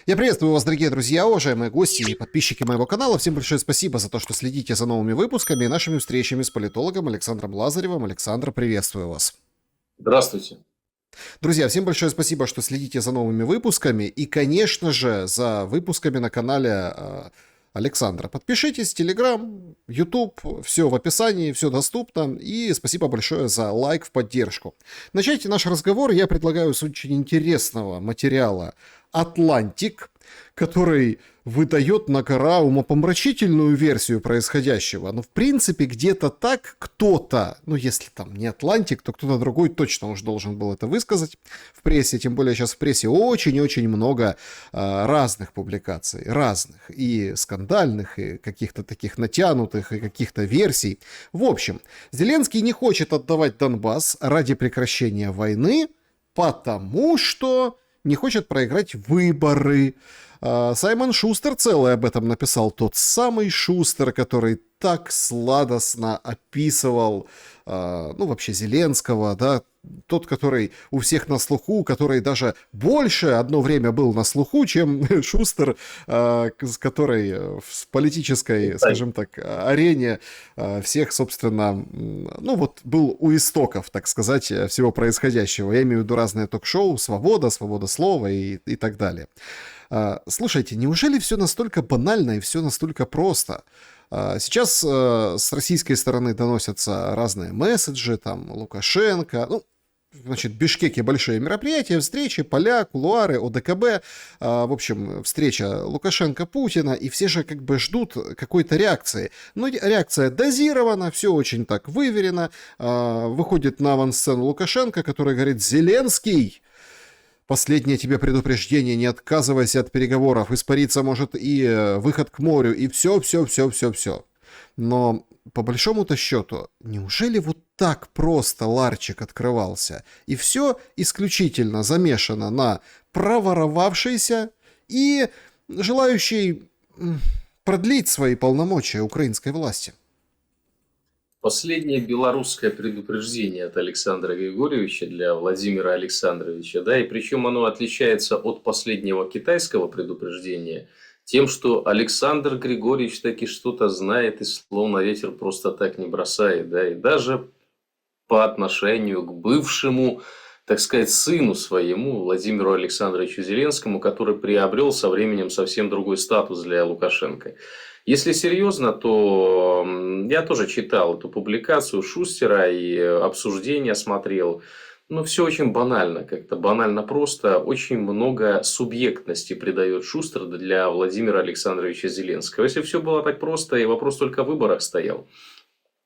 Я приветствую вас, дорогие друзья, уважаемые гости и подписчики моего канала. Всем большое спасибо за то, что следите за новыми выпусками и нашими встречами с политологом Александром Лазаревым. Александр, приветствую вас. Здравствуйте. Друзья, всем большое спасибо, что следите за новыми выпусками и, конечно же, за выпусками на канале Александра. Подпишитесь, Telegram, YouTube, все в описании, все доступно. И спасибо большое за лайк в поддержку. Начать наш разговор я предлагаю с очень интересного материала «Атлантик», который выдает на гора умопомрачительную версию происходящего. Но в принципе где-то так кто-то, ну если там не Атлантик, то кто-то другой точно уж должен был это высказать в прессе. Тем более сейчас в прессе очень-очень много разных публикаций, разных. И скандальных, и каких-то таких натянутых, и каких-то версий. В общем, Зеленский не хочет отдавать Донбасс ради прекращения войны, потому что не хочет проиграть выборы. Саймон Шустер целый об этом написал. Тот самый Шустер, который так сладостно описывал, ну, вообще Зеленского, да, тот, который у всех на слуху, который даже больше одно время был на слуху, чем Шустер, который в политической, скажем так, арене всех, собственно, ну вот был у истоков, так сказать, всего происходящего. Я имею в виду разные ток-шоу, свобода слова и так далее. Слушайте, неужели все настолько банально и все настолько просто? Сейчас с российской стороны доносятся разные месседжи, там, Лукашенко, ну, значит, в Бишкеке большие мероприятия, встречи, поля, кулуары, ОДКБ, в общем, встреча Лукашенко-Путина, и все же как бы ждут какой-то реакции. Но реакция дозирована, все очень так выверено. Выходит на авансцену Лукашенко, который говорит: «Зеленский, последнее тебе предупреждение, не отказывайся от переговоров, испариться может и выход к морю, и все. Но по большому-то счету, неужели вот так просто ларчик открывался, и все исключительно замешано на проворовавшейся и желающей продлить свои полномочия украинской власти? Последнее белорусское предупреждение от Александра Григорьевича для Владимира Александровича, да, и причем оно отличается от последнего китайского предупреждения тем, что Александр Григорьевич таки что-то знает и словно ветер просто так не бросает, да, и даже по отношению к бывшему, так сказать, сыну своему, Владимиру Александровичу Зеленскому, который приобрел со временем совсем другой статус для Лукашенко. Если серьезно, то я тоже читал эту публикацию Шустера и обсуждения смотрел. Ну, все очень банально, как-то банально просто. Очень много субъектности придает Шустер для Владимира Александровича Зеленского. Если все было так просто и вопрос только о выборах стоял,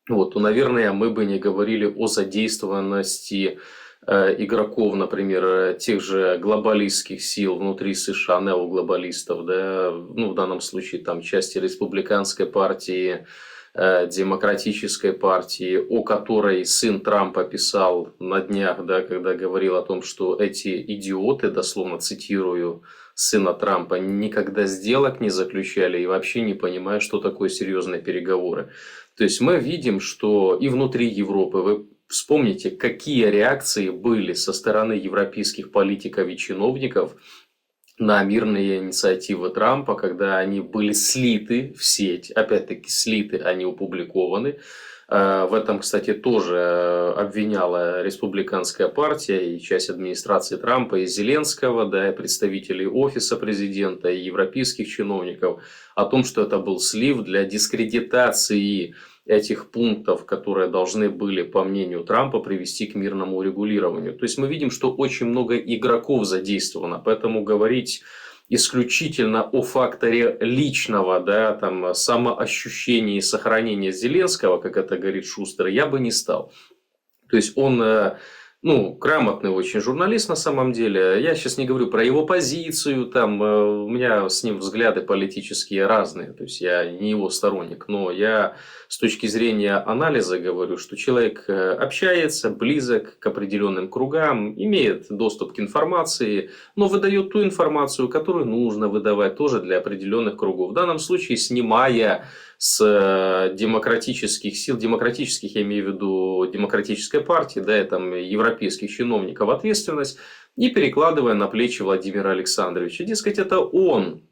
вот, то, наверное, мы бы не говорили о задействованности игроков, например, тех же глобалистских сил внутри США, неоглобалистов, да, ну, в данном случае там части республиканской партии, демократической партии, о которой сын Трампа писал на днях, да, когда говорил о том, что эти идиоты, дословно цитирую сына Трампа, никогда сделок не заключали и вообще не понимают, что такое серьезные переговоры. То есть мы видим, что и внутри Европы, вы вспомните, какие реакции были со стороны европейских политиков и чиновников на мирные инициативы Трампа, когда они были слиты в сеть, опять-таки слиты, а не опубликованы. В этом, кстати, тоже обвиняла республиканская партия и часть администрации Трампа и Зеленского, да, и представителей офиса президента и европейских чиновников о том, что это был слив для дискредитации этих пунктов, которые должны были, по мнению Трампа, привести к мирному урегулированию. То есть мы видим, что очень много игроков задействовано, поэтому говорить исключительно о факторе личного, да, там, самоощущения и сохранения Зеленского, как это говорит Шустер, я бы не стал. То есть он, ну, грамотный очень журналист на самом деле. Я сейчас не говорю про его позицию, там, у меня с ним взгляды политические разные, то есть я не его сторонник, но я с точки зрения анализа говорю, что человек общается, близок к определенным кругам, имеет доступ к информации, но выдает ту информацию, которую нужно выдавать тоже для определенных кругов. В данном случае снимая с демократических сил, демократических, я имею в виду демократической партии, да, и там европейских чиновников ответственность, и перекладывая на плечи Владимира Александровича. Дескать, это он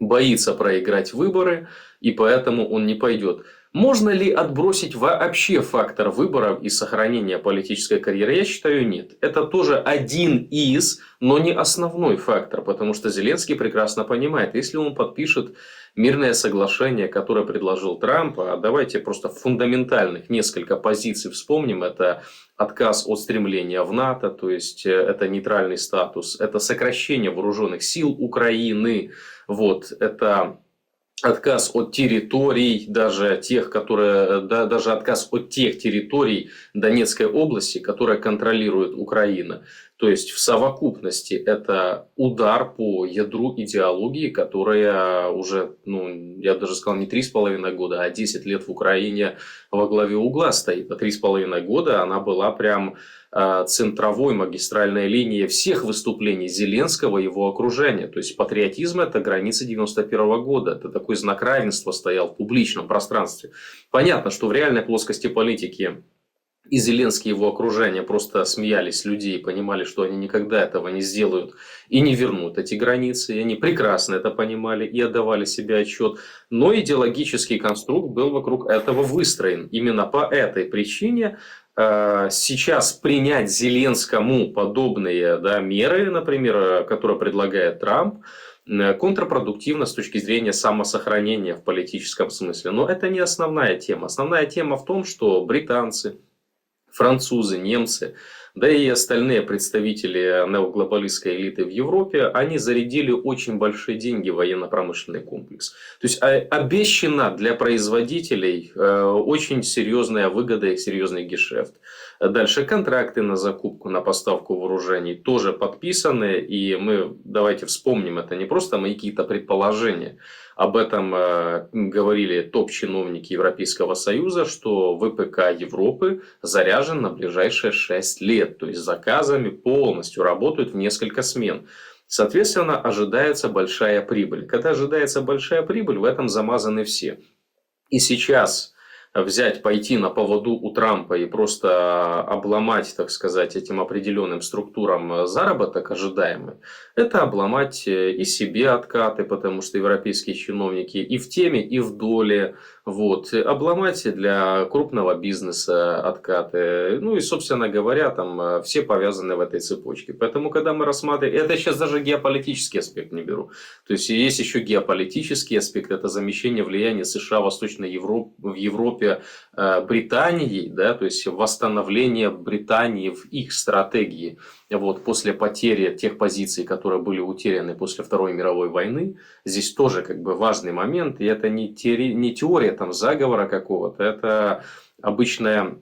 боится проиграть выборы, и поэтому он не пойдет. Можно ли отбросить вообще фактор выборов и сохранения политической карьеры? Я считаю, нет. Это тоже один из, но не основной фактор, потому что Зеленский прекрасно понимает, если он подпишет мирное соглашение, которое предложил Трамп, а давайте просто фундаментальных несколько позиций вспомним, это отказ от стремления в НАТО, то есть это нейтральный статус, это сокращение вооруженных сил Украины, вот, это отказ от территорий, даже тех, которые, даже отказ от тех территорий Донецкой области, которые контролирует Украина. То есть в совокупности это удар по ядру идеологии, которая уже, я даже сказал, не 3,5 года, а 10 лет в Украине во главе угла стоит. А 3,5 года она была прям центровой магистральной линией всех выступлений Зеленского и его окружения. То есть патриотизм – это граница 91 года. Это такой знак равенства стоял в публичном пространстве. Понятно, что в реальной плоскости политики и Зеленский и его окружение просто смеялись с людей и понимали, что они никогда этого не сделают и не вернут эти границы. И они прекрасно это понимали и отдавали себе отчет. Но идеологический конструкт был вокруг этого выстроен. Именно по этой причине сейчас принять Зеленскому подобные меры, например, которые предлагает Трамп, контрпродуктивно с точки зрения самосохранения в политическом смысле. Но это не основная тема. Основная тема в том, что британцы, французы, немцы, да и остальные представители неоглобалистской элиты в Европе, они зарядили очень большие деньги в военно-промышленный комплекс. То есть обещана для производителей очень серьезная выгода и серьезный гешефт. Дальше контракты на закупку, на поставку вооружений тоже подписаны. И мы, давайте вспомним, это не просто мои какие-то предположения. Об этом говорили топ-чиновники Европейского Союза, что ВПК Европы заряжен на ближайшие 6 лет. То есть заказами полностью работают в несколько смен. Соответственно, ожидается большая прибыль. Когда ожидается большая прибыль, в этом замазаны все. И сейчас пойти на поводу у Трампа и просто обломать, так сказать, этим определенным структурам заработок ожидаемый, это обломать и себе откаты, потому что европейские чиновники и в теме, и в доле, обломать для крупного бизнеса откаты, и, собственно говоря, там все повязаны в этой цепочке. Поэтому, когда мы рассматриваем, это сейчас даже геополитический аспект не беру, то есть есть еще геополитический аспект, это замещение влияния США в Восточной Европе, в Европе Британией, то есть восстановление Британии в их стратегии после потери тех позиций, которые были утеряны после Второй мировой войны. Здесь тоже важный момент, и это не теория заговора какого-то, это обычная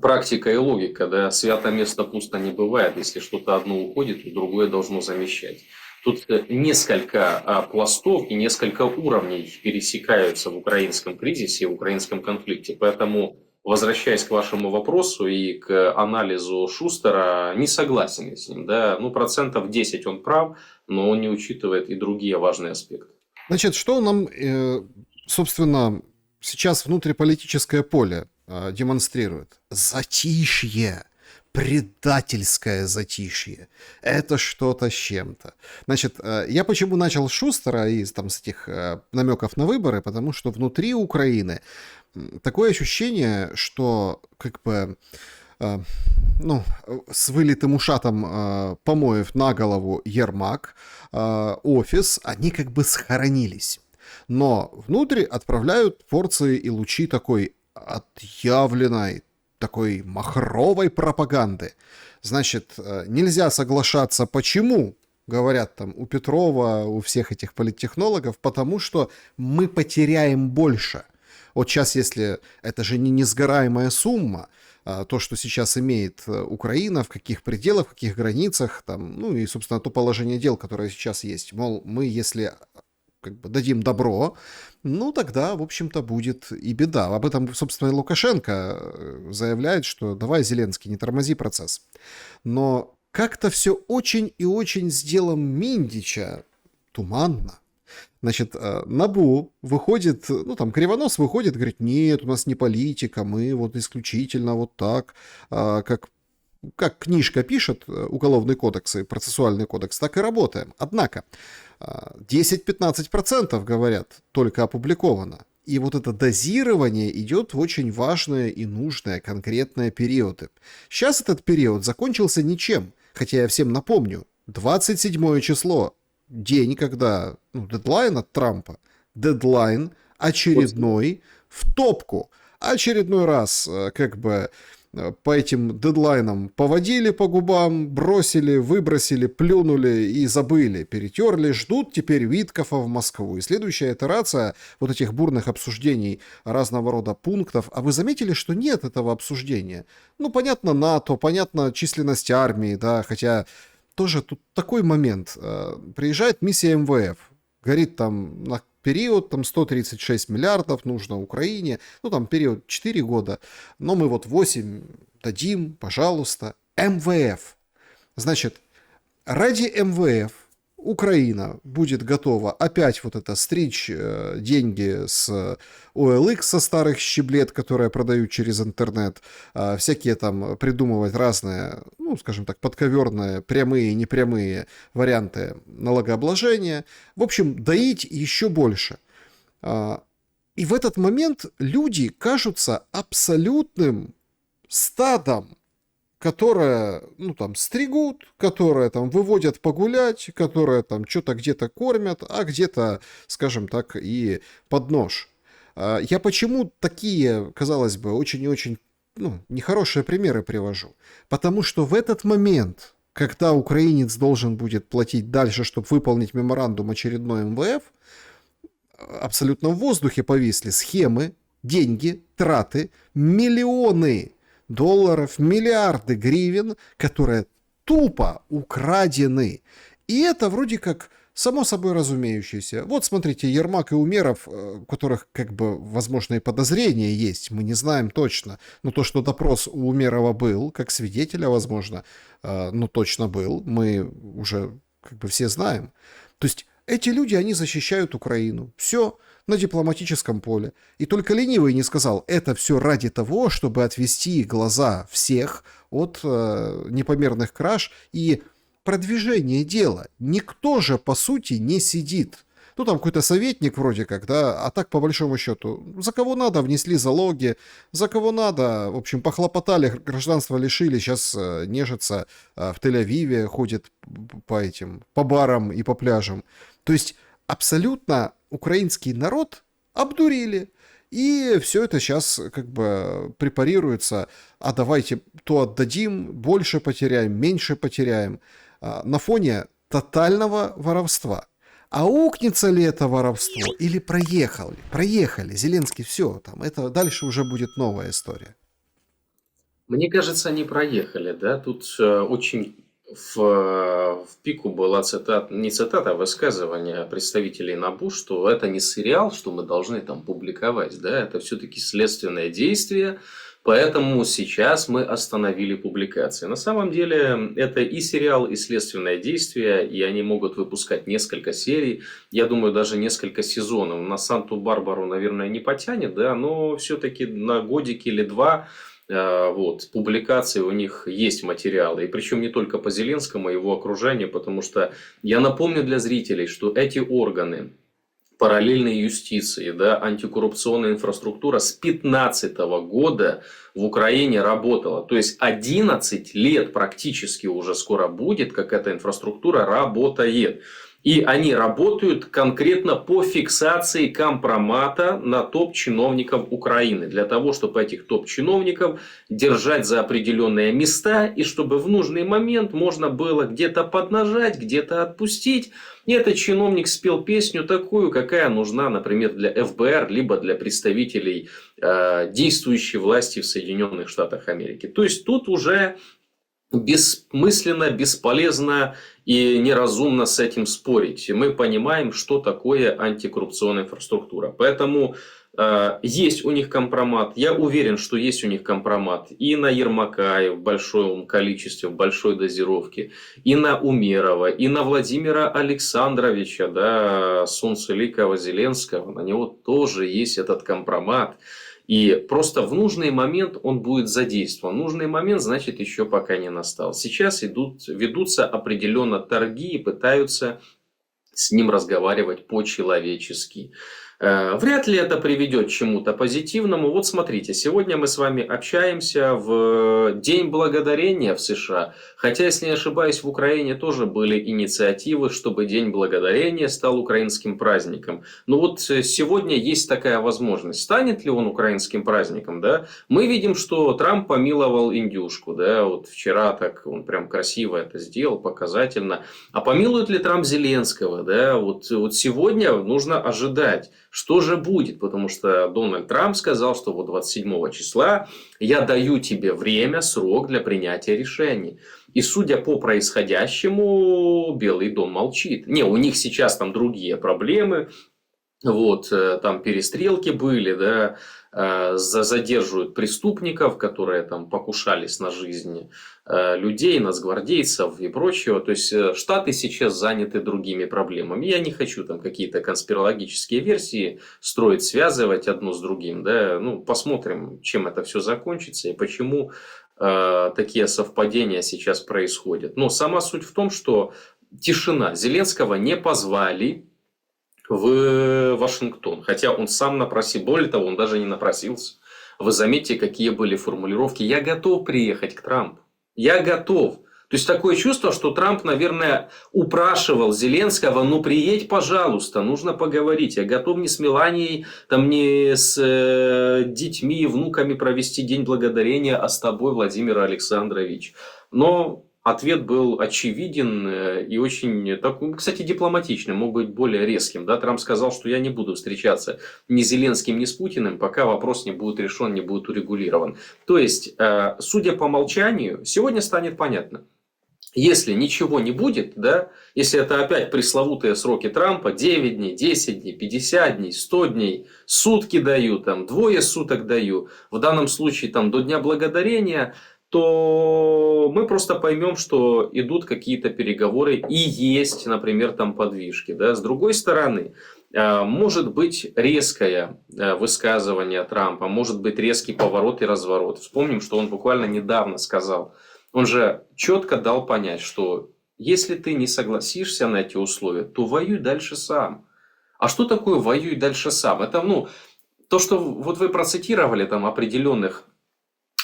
практика и логика, свято место пусто не бывает, если что-то одно уходит, то другое должно замещать. Тут несколько пластов и несколько уровней пересекаются в украинском кризисе, в украинском конфликте. Поэтому, возвращаясь к вашему вопросу и к анализу Шустера, не согласен с ним. 10% он прав, но он не учитывает и другие важные аспекты. Значит, что нам, собственно, сейчас внутриполитическое поле демонстрирует? Затишье. Предательское затишье. Это что-то с чем-то. Значит, я почему начал с Шустера и с этих намеков на выборы, потому что внутри Украины такое ощущение, что с вылитым ушатом помоев на голову Ермак, офис, они схоронились. Но внутрь отправляют порции и лучи такой отъявленной, такой махровой пропаганды. Значит, нельзя соглашаться, почему, говорят у Петрова, у всех этих политтехнологов, потому что мы потеряем больше. Вот сейчас, если это же не несгораемая сумма, то, что сейчас имеет Украина, в каких пределах, в каких границах, и, собственно, то положение дел, которое сейчас есть. Мол, мы, если дадим добро, тогда, в общем-то, будет и беда. Об этом, собственно, и Лукашенко заявляет, что давай, Зеленский, не тормози процесс. Но как-то все очень и очень с делом Миндича туманно. Значит, НАБУ выходит, ну там Кривонос выходит, говорит, нет, у нас не политика, мы вот исключительно вот так, как книжка пишет, уголовный кодекс и процессуальный кодекс, так и работаем. Однако 10-15% говорят только опубликовано. И вот это дозирование идет в очень важные и нужные конкретные периоды. Сейчас этот период закончился ничем, хотя я всем напомню, 27 число, день, когда дедлайн от Трампа, дедлайн очередной в топку. Очередной раз как бы по этим дедлайнам поводили по губам, бросили, выбросили, плюнули и забыли, перетерли, ждут теперь Виткофа в Москву. И следующая итерация вот этих бурных обсуждений разного рода пунктов. А вы заметили, что нет этого обсуждения? Ну, понятно, НАТО, понятно, численность армии, да, хотя тоже тут такой момент. Приезжает миссия МВФ, говорит там на период там 136 миллиардов нужно Украине, ну там период 4 года, но мы вот 8 дадим, пожалуйста. МВФ. Значит, ради МВФ Украина будет готова опять вот это стричь деньги с OLX, со старых щеблет, которые продают через интернет, всякие там придумывать разные, ну, скажем так, подковерные, прямые и непрямые варианты налогообложения. В общем, доить еще больше. И в этот момент люди кажутся абсолютным стадом, которые, ну, там, стригут, которые там выводят погулять, которые там что-то где-то кормят, а где-то, скажем так, и под нож. Я почему такие, казалось бы, очень и очень, ну, нехорошие примеры привожу? Потому что в этот момент, когда украинец должен будет платить дальше, чтобы выполнить меморандум очередной МВФ, абсолютно в воздухе повисли схемы, деньги, траты, миллионы долларов, миллиарды гривен, которые тупо украдены. И это вроде как само собой разумеющееся. Вот смотрите, Ермак и Умеров, у которых как бы возможные подозрения есть, мы не знаем точно, но то, что допрос у Умерова был, как свидетеля, возможно, ну точно был, мы уже как бы все знаем. То есть эти люди, они защищают Украину. Все на дипломатическом поле. И только ленивый не сказал, это все ради того, чтобы отвести глаза всех от непомерных краж и продвижения дела. Никто же, по сути, не сидит. Ну, там какой-то советник вроде как, да, а так, по большому счету, за кого надо внесли залоги, за кого надо, в общем, похлопотали, гражданство лишили, сейчас нежится в Тель-Авиве, ходит по барам и по пляжам. То есть абсолютно украинский народ обдурили. И все это сейчас как бы препарируется, а давайте то отдадим, больше потеряем, меньше потеряем, на фоне тотального воровства. А укнется ли это воровство или проехали, Зеленский, все, там, это дальше уже будет новая история. Мне кажется, они проехали, да, тут очень в пику была цитата, не цитата, а высказывание представителей НАБУ, что это не сериал, что мы должны там публиковать, да, это все-таки следственное действие, поэтому сейчас мы остановили публикации. На самом деле это и сериал, и следственное действие, и они могут выпускать несколько серий, я думаю, даже несколько сезонов. На Санту-Барбару, наверное, не потянет, да, но все-таки на годик или два вот, публикации у них есть материалы. И причем не только по Зеленскому, а его окружению, потому что я напомню для зрителей, что эти органы параллельной юстиции, да, антикоррупционная инфраструктура с 2015 года в Украине работала. То есть 11 лет практически уже скоро будет, как эта инфраструктура работает. И они работают конкретно по фиксации компромата на топ-чиновников Украины. Для того, чтобы этих топ-чиновников держать за определенные места. И чтобы в нужный момент можно было где-то поднажать, где-то отпустить. И этот чиновник спел песню такую, какая нужна, например, для ФБР, либо для представителей действующей власти в Соединенных Штатах Америки. То есть тут уже бессмысленно, бесполезно и неразумно с этим спорить. Мы понимаем, что такое антикоррупционная инфраструктура. Поэтому Есть у них компромат. Я уверен, что есть у них компромат и на Ермака в большом количестве, в большой дозировке, и на Умерова, и на Владимира Александровича, да, Солнцеликова Зеленского. На него тоже есть этот компромат. И просто в нужный момент он будет задействован. Нужный момент, значит, еще пока не настал. Сейчас ведутся определенно торги и пытаются с ним разговаривать по-человечески. Вряд ли это приведет к чему-то позитивному. Вот смотрите, сегодня мы с вами общаемся в День Благодарения в США. Хотя, если не ошибаюсь, в Украине тоже были инициативы, чтобы День Благодарения стал украинским праздником. Но вот сегодня есть такая возможность. Станет ли он украинским праздником? Да? Мы видим, что Трамп помиловал индюшку. Да? Вот вчера так он прям красиво это сделал, показательно. А помилует ли Трамп Зеленского? Да? Вот сегодня нужно ожидать. Что же будет? Потому что Дональд Трамп сказал, что вот 27 числа я даю тебе время, срок для принятия решений. И судя по происходящему, Белый дом молчит. Не, у них сейчас там другие проблемы. Вот, там перестрелки были, да, задерживают преступников, которые там покушались на жизнь людей, нацгвардейцев и прочего. То есть Штаты сейчас заняты другими проблемами. Я не хочу там какие-то конспирологические версии строить, связывать одно с другим. Да. Ну, посмотрим, чем это все закончится и почему такие совпадения сейчас происходят. Но сама суть в том, что тишина. Зеленского не позвали в Вашингтон. Хотя он сам напросил. Более того, он даже не напросился. Вы заметьте, какие были формулировки. Я готов приехать к Трампу. Я готов. То есть такое чувство, что Трамп, наверное, упрашивал Зеленского, ну приедь, пожалуйста, нужно поговорить. Я готов не с Меланией, там, не с детьми и внуками провести День Благодарения, а с тобой, Владимир Александрович. Но ответ был очевиден и очень, кстати, дипломатичным, мог быть более резким. Да? Трамп сказал, что я не буду встречаться ни с Зеленским, ни с Путиным, пока вопрос не будет решен, не будет урегулирован. То есть, судя по молчанию, сегодня станет понятно. Если ничего не будет, да, если это опять пресловутые сроки Трампа, 9 дней, 10 дней, 50 дней, 100 дней, сутки даю, там, 2 суток даю, в данном случае там, до Дня Благодарения, то мы просто поймем, что идут какие-то переговоры и есть, например, там подвижки. Да. С другой стороны, может быть резкое высказывание Трампа, может быть резкий поворот и разворот. Вспомним, что он буквально недавно сказал. Он же четко дал понять, что если ты не согласишься на эти условия, то воюй дальше сам. А что такое воюй дальше сам? Это, то, что вот вы процитировали там определенных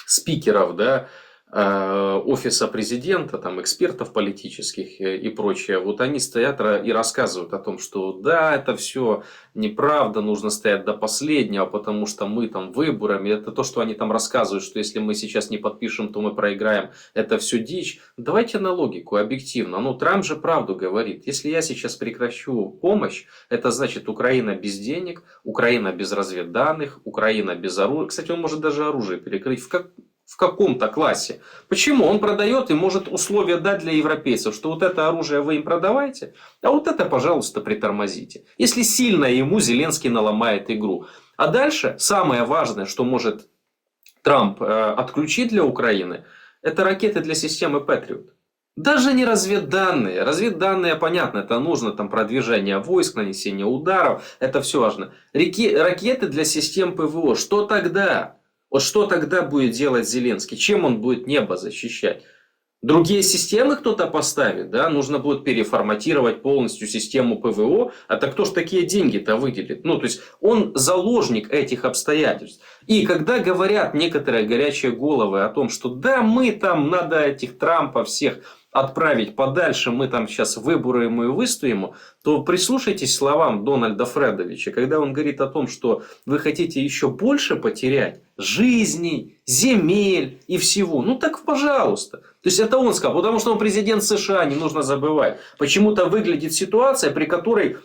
спикеров, да, офиса президента, там, экспертов политических и прочее, вот они стоят и рассказывают о том, что да, это все неправда, нужно стоять до последнего, потому что мы там выборами, это то, что они там рассказывают, что если мы сейчас не подпишем, то мы проиграем, это все дичь. Давайте на логику, объективно. Ну, Трамп же правду говорит. Если я сейчас прекращу помощь, это значит Украина без денег, Украина без разведданных, Украина без оружия. Кстати, он может даже оружие перекрыть. В каком-то классе. Почему? Он продает и может условия дать для европейцев, что вот это оружие вы им продавайте, а вот это, пожалуйста, притормозите. Если сильно ему Зеленский наломает игру. А дальше самое важное, что может Трамп отключить для Украины, это ракеты для системы Patriot. Даже не разведданные. Разведданные, понятно, это нужно, там продвижение войск, нанесение ударов, это все важно. Ракеты для систем ПВО. Что тогда? Вот что тогда будет делать Зеленский? Чем он будет небо защищать? Другие системы кто-то поставит, да? Нужно будет переформатировать полностью систему ПВО. А так кто ж такие деньги-то выделит? То есть он заложник этих обстоятельств. И когда говорят некоторые горячие головы о том, что да, мы там, надо этих Трампа всех отправить подальше, мы там сейчас выборем и выстоим, то прислушайтесь к словам Дональда Фредовича, когда он говорит о том, что вы хотите еще больше потерять жизней, земель и всего. Ну так пожалуйста. То есть это он сказал, потому что он президент США, не нужно забывать. Почему-то выглядит ситуация, при которой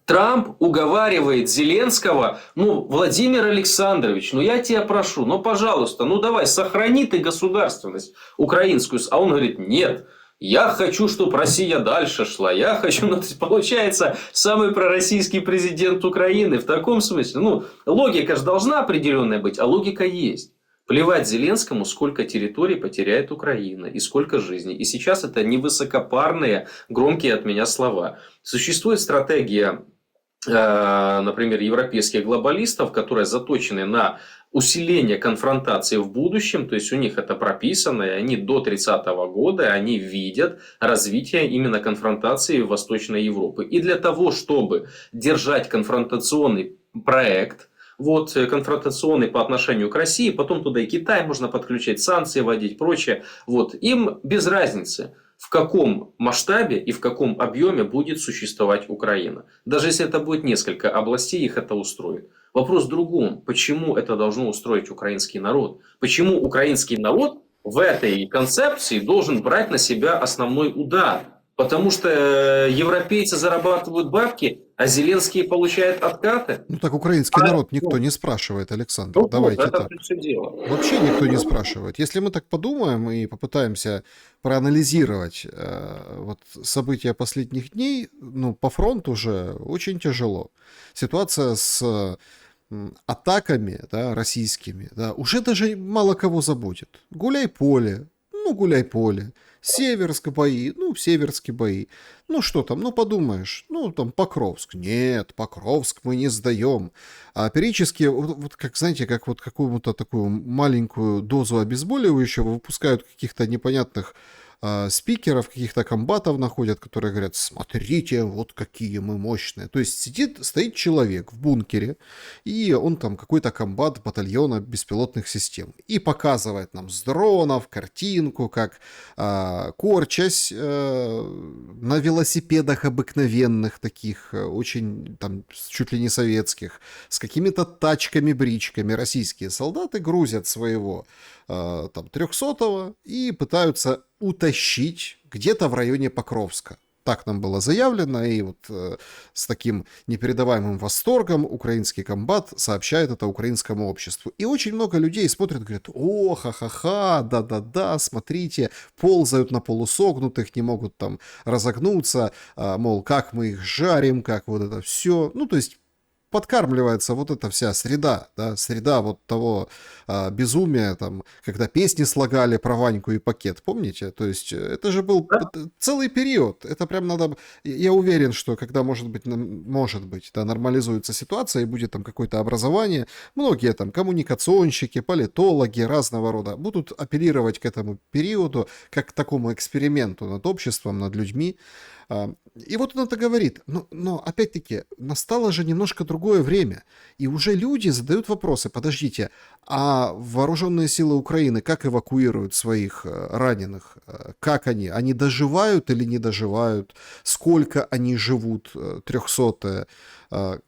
Трамп уговаривает Зеленского, Владимир Александрович, я тебя прошу, пожалуйста, давай, сохрани ты государственность украинскую. А он говорит, нет, Я хочу, чтобы Россия дальше шла. Я хочу... Ну, то есть, получается, самый пророссийский президент Украины в таком смысле. Ну, логика же должна определенная быть, а логика есть. Плевать Зеленскому, сколько территорий потеряет Украина и сколько жизней. И сейчас это не высокопарные, громкие от меня слова. Существует стратегия, например, европейских глобалистов, которые заточены на усиление конфронтации в будущем, то есть у них это прописано, и они до 30-го года они видят развитие именно конфронтации в Восточной Европы. И для того, чтобы держать конфронтационный проект, вот, конфронтационный по отношению к России, потом туда и Китай можно подключать, санкции вводить, прочее. Вот, им без разницы, в каком масштабе и в каком объеме будет существовать Украина. Даже если это будет несколько областей, их это устроит. Вопрос в другом. Почему это должно устроить украинский народ? Почему украинский народ в этой концепции должен брать на себя основной удар? Потому что европейцы зарабатывают бабки, а Зеленский получает откаты. Ну так украинский народ никто не спрашивает, Александр. Давайте это так. все дело. Вообще никто не спрашивает. Если мы так подумаем и попытаемся проанализировать вот события последних дней, ну, по фронту уже очень тяжело. Ситуация с атаками, да, российскими, да, уже даже мало кого заботит. Гуляй-поле, ну, гуляй-поле. Северск бои, ну, северские бои. Ну, что там, ну, подумаешь, ну, там, Покровск. Нет, Покровск мы не сдаем. А периодически, вот как, знаете, как вот какую-то такую маленькую дозу обезболивающего выпускают каких-то непонятных спикеров, каких-то комбатов находят, которые говорят: смотрите, вот какие мы мощные. То есть стоит человек в бункере, и он там какой-то комбат батальона беспилотных систем, и показывает нам с дронов картинку, как корчась на велосипедах обыкновенных таких, очень там чуть ли не советских, с какими-то тачками-бричками российские солдаты грузят своего там 300-го и пытаются утащить где-то в районе Покровска. Так нам было заявлено, и вот с таким непередаваемым восторгом украинский комбат сообщает это украинскому обществу. И очень много людей смотрят, говорят: о, ха-ха-ха, да-да-да, смотрите, ползают на полусогнутых, не могут там разогнуться, мол, как мы их жарим, как вот это все. Ну, то есть подкармливается вот эта вся среда, да, среда вот того безумия, там, когда песни слагали про Ваньку и пакет, помните? То есть это же был целый период, это прям надо... Я уверен, что когда, может быть, да, нормализуется ситуация и будет там какое-то образование, многие там коммуникационщики, политологи разного рода будут апеллировать к этому периоду, как к такому эксперименту над обществом, над людьми. И вот он это говорит. Но опять-таки, настало же немножко другое время. И уже люди задают вопросы. Подождите, а вооруженные силы Украины как эвакуируют своих раненых? Как они? Они доживают или не доживают? Сколько они живут, 300-е?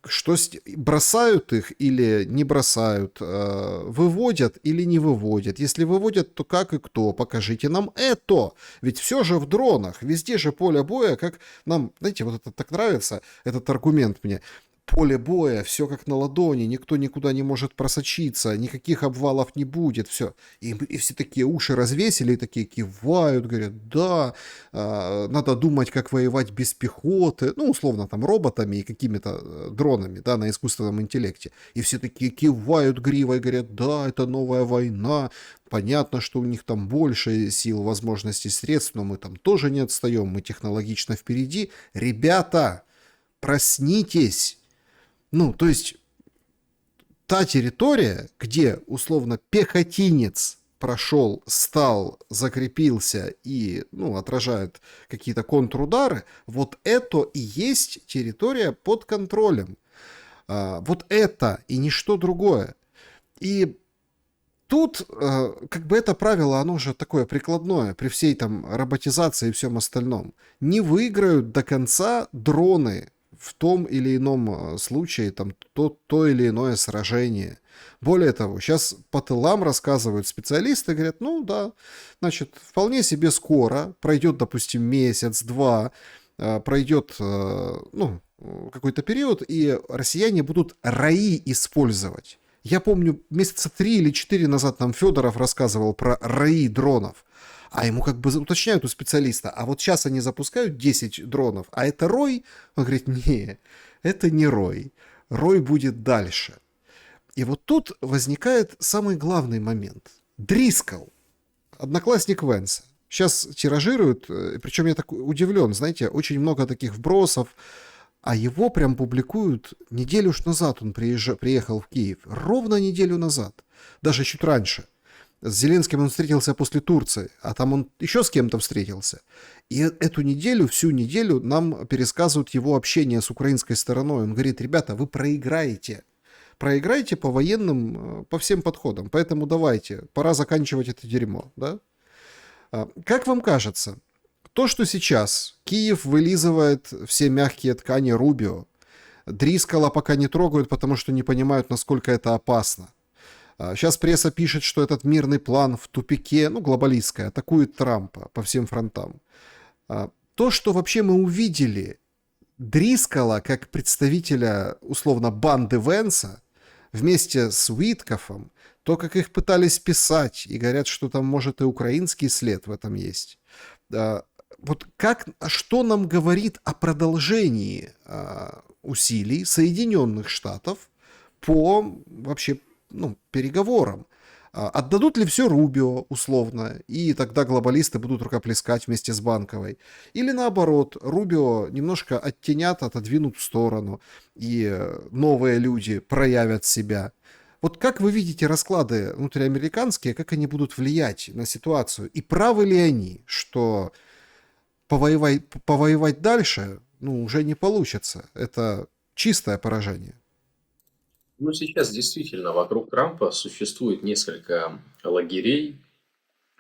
Что бросают их или не бросают? Выводят или не выводят? Если выводят, то как и кто? Покажите нам это. Ведь все же в дронах. Везде же поле боя, как нам, знаете, вот это так нравится, этот аргумент мне. Поле боя, все как на ладони, никто никуда не может просочиться, никаких обвалов не будет, все. И все такие уши развесили, и такие кивают, говорят: да, надо думать, как воевать без пехоты, ну, условно, там, роботами и какими-то дронами, да, на искусственном интеллекте. И все такие кивают гривой, говорят: да, это новая война, понятно, что у них там больше сил, возможностей, средств, но мы там тоже не отстаем, мы технологично впереди. Ребята, проснитесь! Ну, то есть, та территория, где, условно, пехотинец прошел, стал, закрепился и, ну, отражает какие-то контрудары, вот это и есть территория под контролем. Вот это и ничто другое. И тут, как бы, это правило, оно же такое прикладное при всей там роботизации и всем остальном. Не выиграют до конца дроны в том или ином случае, там, то или иное сражение. Более того, сейчас по тылам рассказывают специалисты, говорят: ну да, значит, вполне себе скоро, пройдет, допустим, месяц-два, пройдет, ну, какой-то период, и россияне будут РАИ использовать. Я помню, месяца 3 или 4 назад нам Федоров рассказывал про РАИ дронов. А ему как бы уточняют у специалиста, а вот сейчас они запускают 10 дронов, а это рой? Он говорит, не, это не рой. Рой будет дальше. И вот тут возникает самый главный момент. Дрискл, одноклассник Венса, сейчас тиражируют, причем я так удивлен, знаете, очень много таких вбросов, а его прям публикуют неделю уж назад, он приехал в Киев, ровно неделю назад, даже чуть раньше. С Зеленским он встретился после Турции, а там он еще с кем-то встретился. И эту неделю, всю неделю нам пересказывают его общение с украинской стороной. Он говорит, ребята, вы проиграете. Проиграете по военным, по всем подходам. Поэтому давайте, пора заканчивать это дерьмо. Да? Как вам кажется, то, что сейчас Киев вылизывает все мягкие ткани Рубио, Дрискала пока не трогают, потому что не понимают, насколько это опасно. Сейчас пресса пишет, что этот мирный план в тупике, ну, глобалистская, атакует Трампа по всем фронтам. То, что вообще мы увидели Дрискала как представителя, условно, банды Венса вместе с Уиткофом, то, как их пытались писать, и говорят, что там, может, и украинский след в этом есть. Вот что нам говорит о продолжении усилий Соединенных Штатов по вообще переговорам? Отдадут ли все Рубио, условно, и тогда глобалисты будут рукоплескать вместе с Банковой? Или наоборот, Рубио немножко оттенят, отодвинут в сторону, и новые люди проявят себя? Вот как вы видите расклады внутриамериканские, как они будут влиять на ситуацию? И правы ли они, что повоевать дальше, уже не получится? Это чистое поражение. Ну, сейчас действительно вокруг Трампа существует несколько лагерей.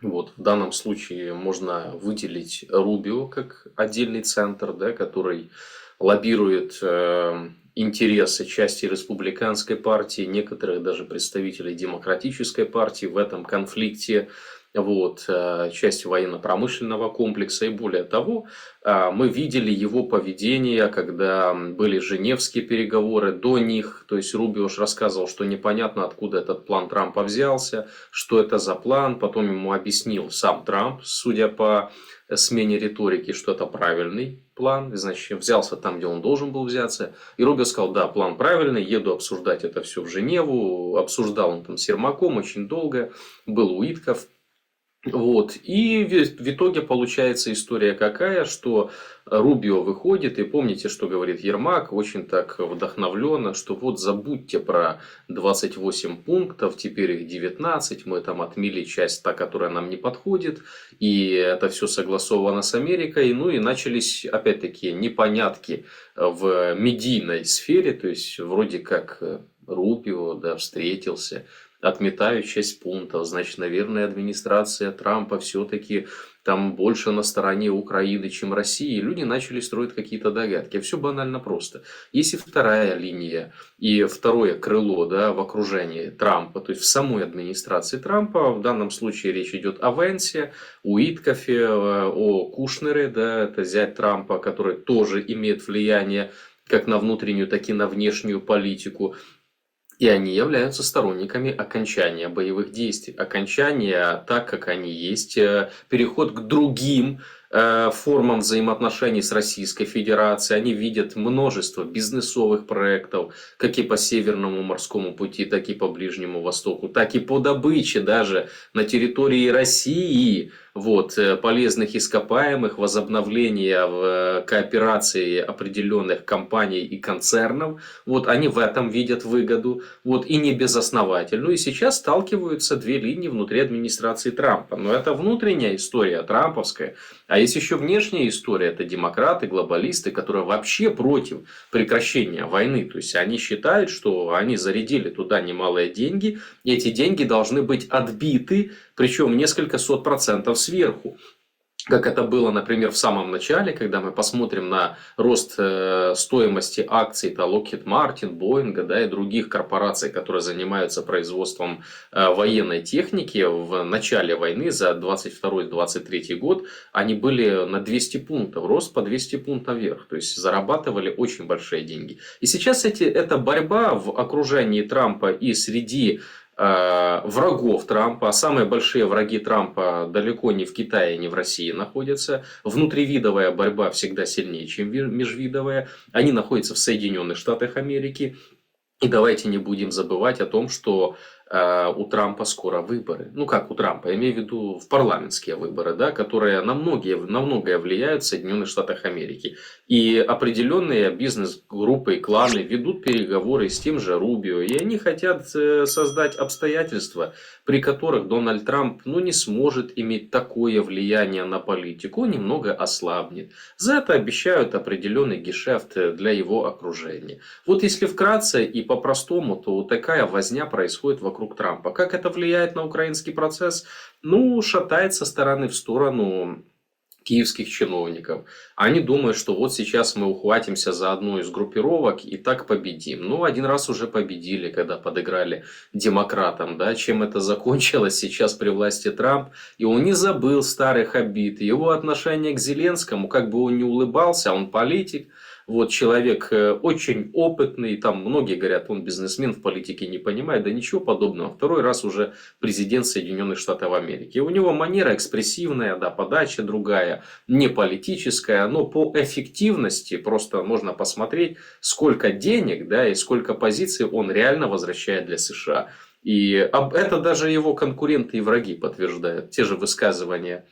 Вот, в данном случае можно выделить Рубио как отдельный центр, да, который лоббирует интересы части республиканской партии, некоторых даже представителей демократической партии в этом конфликте. Вот, часть военно-промышленного комплекса. И более того, мы видели его поведение, когда были Женевские переговоры, до них. То есть Рубио уж рассказывал, что непонятно, откуда этот план Трампа взялся, что это за план. Потом ему объяснил сам Трамп, судя по смене риторики, что это правильный план. Значит, взялся там, где он должен был взяться. И Рубио сказал, да, план правильный, еду обсуждать это все в Женеву. Обсуждал он там с Ермаком очень долго, был Уитков. Вот. И в итоге получается история какая, что Рубио выходит, и помните, что говорит Ермак, очень так вдохновленно, что вот забудьте про 28 пунктов, теперь их 19, мы там отмели часть, та, которая нам не подходит, и это все согласовано с Америкой, ну и начались опять-таки непонятки в медийной сфере, то есть вроде как Рубио, да, встретился, отметаю часть пунктов, значит, наверное, администрация Трампа все-таки там больше на стороне Украины, чем России. И люди начали строить какие-то догадки. Все банально просто. Если вторая линия и второе крыло, да, в окружении Трампа, то есть в самой администрации Трампа, в данном случае речь идет о Венсе, Уиткофе, о Кушнере, да, это зять Трампа, который тоже имеет влияние как на внутреннюю, так и на внешнюю политику. И они являются сторонниками окончания боевых действий. Окончания так, как они есть. Переход к другим формам взаимоотношений с Российской Федерацией. Они видят множество бизнесовых проектов, как и по Северному морскому пути, так и по Ближнему Востоку, так и по добыче даже на территории России. Вот, полезных ископаемых, возобновления в кооперации определенных компаний и концернов. Вот, они в этом видят выгоду. Вот, и не безосновательно. Ну и сейчас сталкиваются две линии внутри администрации Трампа. Но это внутренняя история трамповская. А есть еще внешняя история. Это демократы, глобалисты, которые вообще против прекращения войны. То есть они считают, что они зарядили туда немалые деньги. И эти деньги должны быть отбиты, причем несколько сот процентов сверху. Как это было, например, в самом начале, когда мы посмотрим на рост стоимости акций Lockheed Martin, Boeing, да, и других корпораций, которые занимаются производством военной техники в начале войны за 22-23 год, они были на 200 пунктов, рост по 200 пунктов вверх, то есть зарабатывали очень большие деньги. И сейчас эта борьба в окружении Трампа и среди врагов Трампа, а самые большие враги Трампа далеко не в Китае, не в России находятся. Внутривидовая борьба всегда сильнее, чем межвидовая. Они находятся в Соединенных Штатах Америки. И давайте не будем забывать о том, что у Трампа скоро выборы. Ну как у Трампа, я имею в виду в парламентские выборы, да, которые на многое влияют в Соединенных Штатах Америки. И определенные бизнес-группы и кланы ведут переговоры с тем же Рубио. И они хотят создать обстоятельства, при которых Дональд Трамп не сможет иметь такое влияние на политику, он немного ослабнет. За это обещают определенный гешефт для его окружения. Вот если вкратце и по-простому, то вот такая возня происходит вокруг Трампа. Как это влияет на украинский процесс? Шатает со стороны в сторону киевских чиновников. Они думают, что вот сейчас мы ухватимся за одну из группировок и так победим. Один раз уже победили, когда подыграли демократам. Да? Чем это закончилось сейчас при власти Трамп? И он не забыл старых обид. Его отношение к Зеленскому, как бы он ни улыбался, он политик. Вот человек очень опытный, там многие говорят, он бизнесмен, в политике не понимает, да ничего подобного. Второй раз уже президент Соединенных Штатов Америки. У него манера экспрессивная, да, подача другая, не политическая, но по эффективности просто можно посмотреть, сколько денег, да, и сколько позиций он реально возвращает для США. И это даже его конкуренты и враги подтверждают. Те же высказывания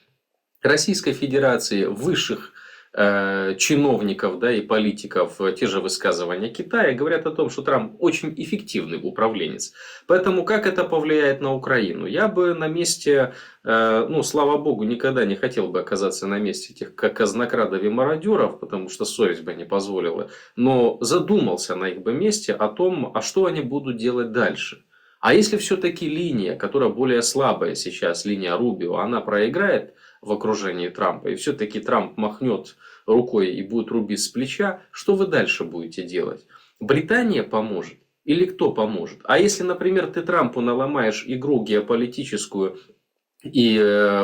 Российской Федерации, высших чиновников, да, и политиков, те же высказывания Китая говорят о том, что Трамп очень эффективный управленец. Поэтому как это повлияет на Украину? Я бы на месте, слава богу, никогда не хотел бы оказаться на месте этих казнокрадов и мародеров, потому что совесть бы не позволила, но задумался на их бы месте о том, а что они будут делать дальше. А если все-таки линия, которая более слабая сейчас, линия Рубио, она проиграет в окружении Трампа, и все-таки Трамп махнет рукой и будет рубить с плеча, что вы дальше будете делать? Британия поможет? Или кто поможет? А если, например, ты Трампу наломаешь игру геополитическую и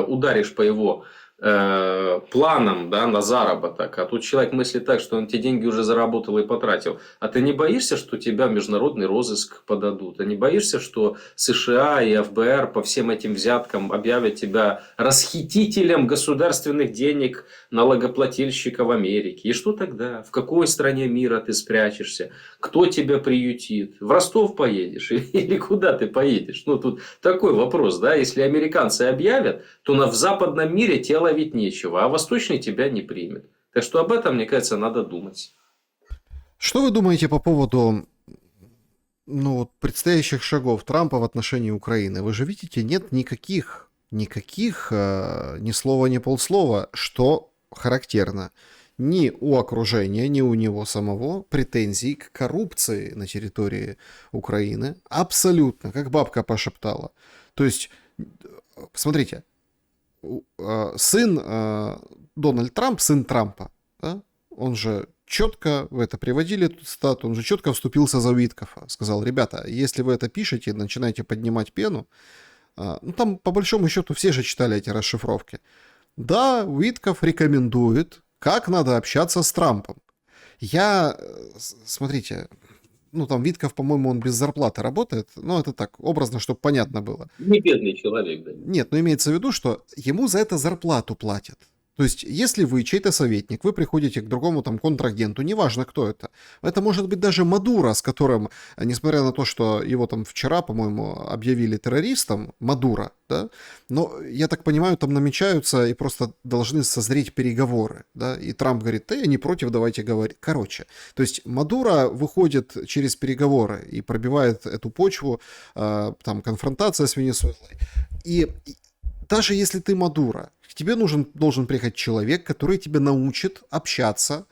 ударишь по его планам, да, на заработок, а тут человек мыслит так, что он те деньги уже заработал и потратил, а ты не боишься, что тебя в международный розыск подадут? А не боишься, что США и ФБР по всем этим взяткам объявят тебя расхитителем государственных денег налогоплательщиков Америки? И что тогда? В какой стране мира ты спрячешься? Кто тебя приютит? В Ростов поедешь? Или куда ты поедешь? Тут такой вопрос, да? Если американцы объявят, то в западном мире тебе ловить нечего, а восточный тебя не примет. Так что об этом, мне кажется, надо думать. Что вы думаете по поводу предстоящих шагов Трампа в отношении Украины? Вы же видите, нет никаких, ни слова, ни полслова, что характерно. Ни у окружения, ни у него самого претензий к коррупции на территории Украины. Абсолютно, как бабка пошептала. То есть, смотрите, сын Дональд Трамп, сын Трампа, да, он же четко, вы это приводили, эту цитату, он же четко вступился за Уиткофа. Сказал, ребята, если вы это пишете, начинаете поднимать пену, там по большому счету все же читали эти расшифровки. Да, Уиткоф рекомендует, как надо общаться с Трампом. Смотрите, там Витков, по-моему, он без зарплаты работает, но это так, образно, чтобы понятно было. Не бедный человек, да. Нет, но имеется в виду, что ему за это зарплату платят. То есть, если вы чей-то советник, вы приходите к другому контрагенту, неважно, кто это может быть даже Мадуро, с которым, несмотря на то, что его вчера, по-моему, объявили террористом, Мадуро, да, но, я так понимаю, там намечаются и просто должны созреть переговоры, да, и Трамп говорит, да я не против, давайте говорить. Короче, то есть, Мадуро выходит через переговоры и пробивает эту почву, конфронтация с Венесуэлой. И даже если ты Мадуро, к тебе должен приехать человек, который тебя научит общаться,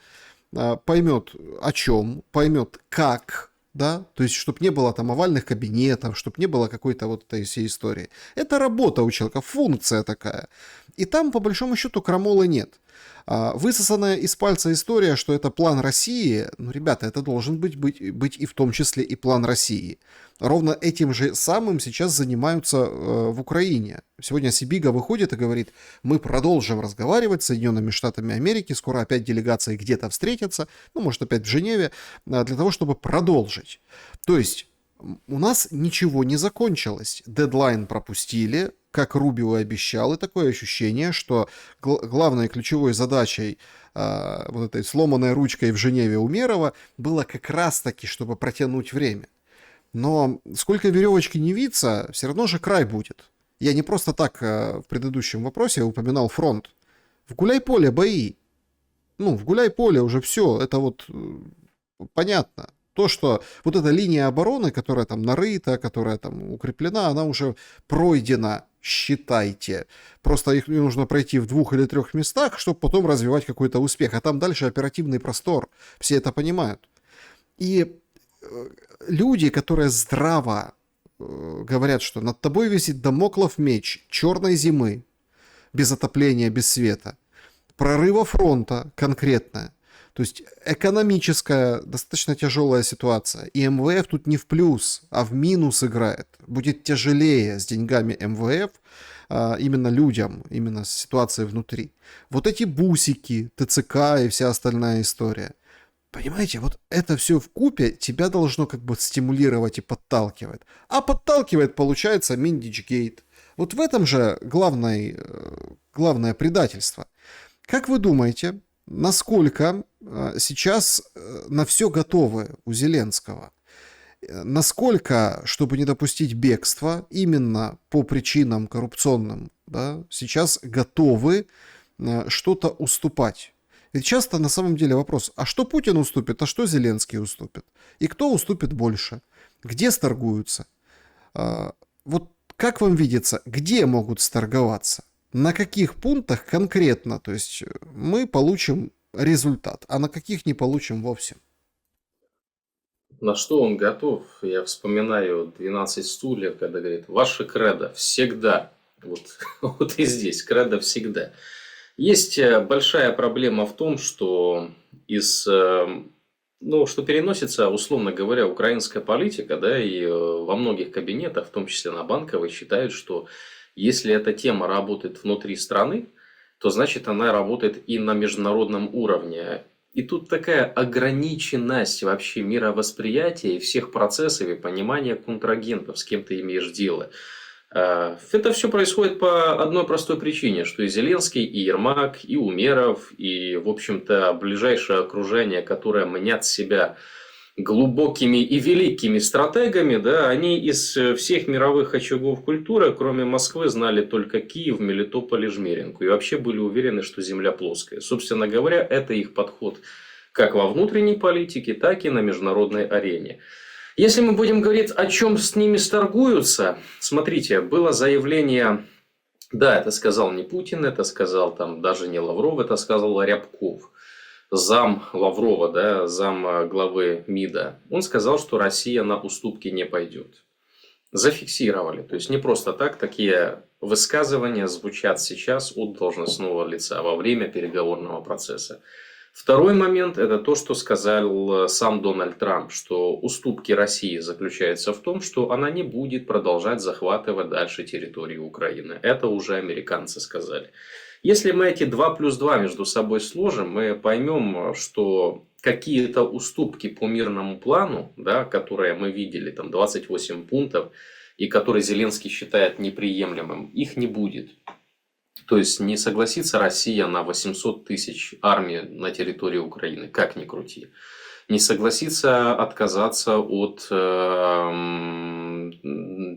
поймет о чем, поймет как, да, то есть, чтобы не было овальных кабинетов, чтобы не было какой-то этой всей истории. Это работа у человека, функция такая. И там, по большому счету, крамолы нет. Высосанная из пальца история, что это план России, ребята, это должен быть и в том числе и план России. Ровно этим же самым сейчас занимаются в Украине. Сегодня Сибига выходит и говорит, мы продолжим разговаривать с Соединенными Штатами Америки, скоро опять делегации где-то встретятся, может опять в Женеве, для того, чтобы продолжить. То есть У нас ничего не закончилось. Дедлайн пропустили, как Рубио и обещал, и такое ощущение, что главной ключевой задачей вот этой сломанной ручкой в Женеве Умерова было как раз-таки, чтобы протянуть время. Но сколько веревочки не виться, все равно же край будет. Я не просто так в предыдущем вопросе упоминал фронт. В Гуляйполе бои. Ну, в Гуляйполе уже все, это вот понятно. То, что вот эта линия обороны, которая там нарыта, которая там укреплена, она уже пройдена, считайте. Просто их нужно пройти в 2 или 3 местах, чтобы потом развивать какой-то успех. А там дальше оперативный простор. Все это понимают. И люди, которые здраво говорят, что над тобой висит дамоклов меч черной зимы, без отопления, без света, прорыва фронта конкретно, то есть экономическая, достаточно тяжелая ситуация. И МВФ тут не в плюс, а в минус играет. Будет тяжелее с деньгами МВФ, именно людям, именно с ситуацией внутри. Вот эти бусики, ТЦК и вся остальная история. Понимаете, вот это все вкупе тебя должно как бы стимулировать и подталкивать. А подталкивает, получается, Миндичгейт. Вот в этом же главное предательство. Как вы думаете, насколько сейчас на все готовы у Зеленского? Насколько, чтобы не допустить бегства, именно по причинам коррупционным, да, сейчас готовы что-то уступать? Ведь часто на самом деле вопрос, а что Путин уступит, а что Зеленский уступит? И кто уступит больше? Где сторгуются? Вот как вам видится, где могут сторговаться? На каких пунктах конкретно? То есть мы получим результат, а на каких не получим вовсе? На что он готов? Я вспоминаю 12 стульев, когда говорит, ваше кредо всегда. Вот, вот и здесь кредо всегда. Есть большая проблема в том, что что переносится, условно говоря, украинская политика, да, и во многих кабинетах, в том числе на Банковой, считают, что если эта тема работает внутри страны, то значит она работает и на международном уровне. И тут такая ограниченность вообще мировосприятия и всех процессов и понимания контрагентов, с кем ты имеешь дело. Это все происходит по одной простой причине, что и Зеленский, и Ермак, и Умеров, и, в общем-то, ближайшее окружение, которое мнят себя глубокими и великими стратегами, да, они из всех мировых очагов культуры, кроме Москвы, знали только Киев, Мелитополь и Жмеринку. И вообще были уверены, что Земля плоская. Собственно говоря, это их подход как во внутренней политике, так и на международной арене. Если мы будем говорить, о чем с ними торгуются, смотрите, было заявление, да, это сказал не Путин, это сказал там даже не Лавров, это сказал Рябков, зам Лаврова, да, зам главы МИДа. Он сказал, что Россия на уступки не пойдет. Зафиксировали. То есть не просто так такие высказывания звучат сейчас от должностного лица во время переговорного процесса. Второй момент – это то, что сказал сам Дональд Трамп, что уступки России заключаются в том, что она не будет продолжать захватывать дальше территорию Украины. Это уже американцы сказали. Если мы эти 2 плюс 2 между собой сложим, мы поймем, что какие-то уступки по мирному плану, да, которые мы видели, там 28 пунктов, и которые Зеленский считает неприемлемым, их не будет. То есть не согласится Россия на 800 тысяч армии на территории Украины, как ни крути. Не согласится отказаться от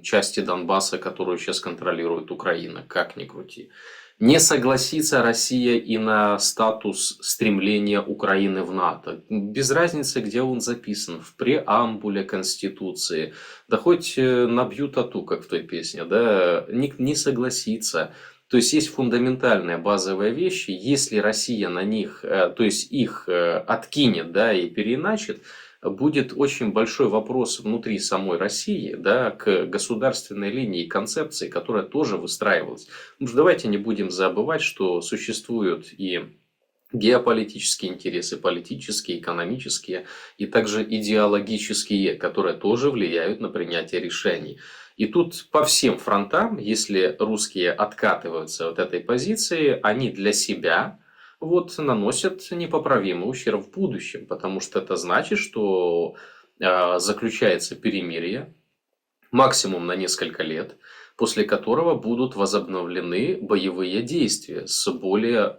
части Донбасса, которую сейчас контролирует Украина, как ни крути. Не согласится Россия и на статус стремления Украины в НАТО. Без разницы, где он записан, в преамбуле Конституции. Да хоть набью тату, как в той песне, да, не согласится. То есть есть фундаментальные базовые вещи, если Россия на них, то есть их откинет, да, и переиначит, будет очень большой вопрос внутри самой России, да, к государственной линии и концепции, которая тоже выстраивалась. Потому что давайте не будем забывать, что существуют и геополитические интересы, политические, экономические и также идеологические, которые тоже влияют на принятие решений. И тут по всем фронтам, если русские откатываются от этой позиции, они для себя наносят непоправимый ущерб в будущем. Потому что это значит, что заключается перемирие, максимум на несколько лет, после которого будут возобновлены боевые действия с более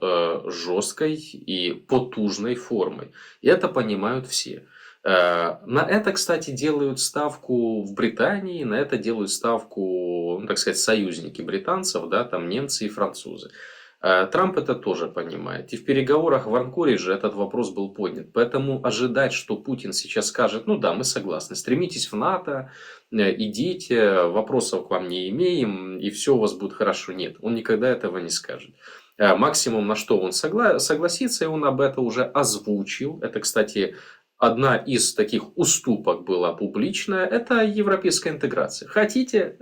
жесткой и потужной формой. И это понимают все. На это, кстати, делают ставку в Британии, на это делают ставку, ну, так сказать, союзники британцев, да, там немцы и французы. Трамп это тоже понимает. И в переговорах в Анкоридже этот вопрос был поднят. Поэтому ожидать, что Путин сейчас скажет, ну да, мы согласны, стремитесь в НАТО, идите, вопросов к вам не имеем, и все у вас будет хорошо. Нет, он никогда этого не скажет. Максимум, на что он согласится, и он об этом уже озвучил. Это, кстати, одна из таких уступок была публичная, это европейская интеграция. Хотите,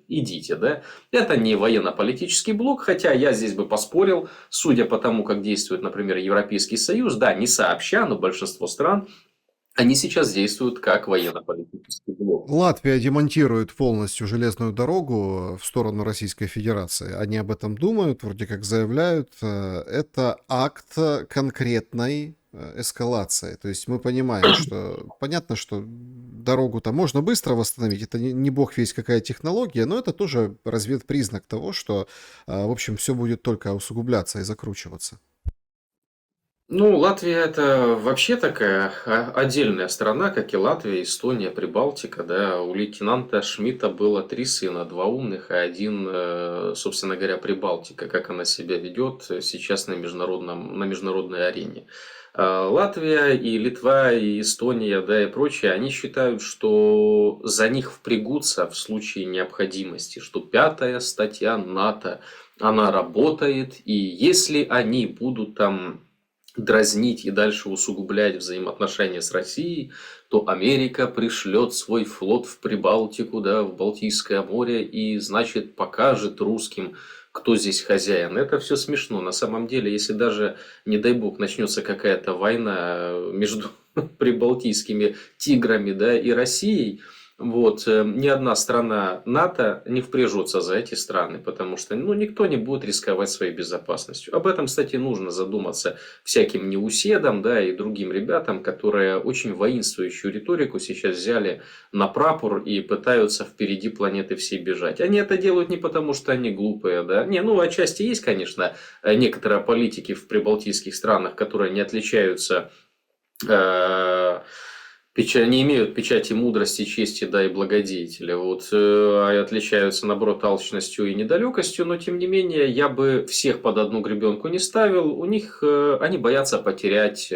идите, да. Это не военно-политический блок, хотя я здесь бы поспорил, судя по тому, как действует, например, Европейский Союз, да, не сообща, но большинство стран, они сейчас действуют как военно-политический блок. Латвия демонтирует полностью железную дорогу в сторону Российской Федерации. Они об этом думают, вроде как заявляют. Это акт конкретной эскалации. То есть мы понимаем, что понятно, что дорогу-то можно быстро восстановить. Это не бог весть какая технология, но это тоже разведпризнак того, что, в общем, все будет только усугубляться и закручиваться. Ну, Латвия это вообще такая отдельная страна, как и Латвия, Эстония, Прибалтика, да. У лейтенанта Шмидта было 3 сына, 2 умных, и один, собственно говоря, Прибалтика, как она себя ведет сейчас на международной арене. Латвия и Литва, и Эстония, да, и прочее, они считают, что за них впрягутся в случае необходимости, что 5-я статья НАТО, она работает, и если они будут там дразнить и дальше усугублять взаимоотношения с Россией, то Америка пришлет свой флот в Прибалтику, да, в Балтийское море, и, значит, покажет русским, кто здесь хозяин. Это все смешно. На самом деле, если даже, не дай бог, начнется какая-то война между прибалтийскими тиграми, да, и Россией, вот, ни одна страна НАТО не впряжется за эти страны, потому что, ну, никто не будет рисковать своей безопасностью. Об этом, кстати, нужно задуматься всяким неуседам, да, и другим ребятам, которые очень воинствующую риторику сейчас взяли на прапор и пытаются впереди планеты всей бежать. Они это делают не потому, что они глупые, да. Не, ну, отчасти есть, конечно, некоторые политики в прибалтийских странах, которые не отличаются не имеют печати мудрости, чести, да, и благодетеля. Вот, отличаются, наоборот, алчностью и недалекостью, но, тем не менее, я бы всех под одну гребенку не ставил. У них, они боятся потерять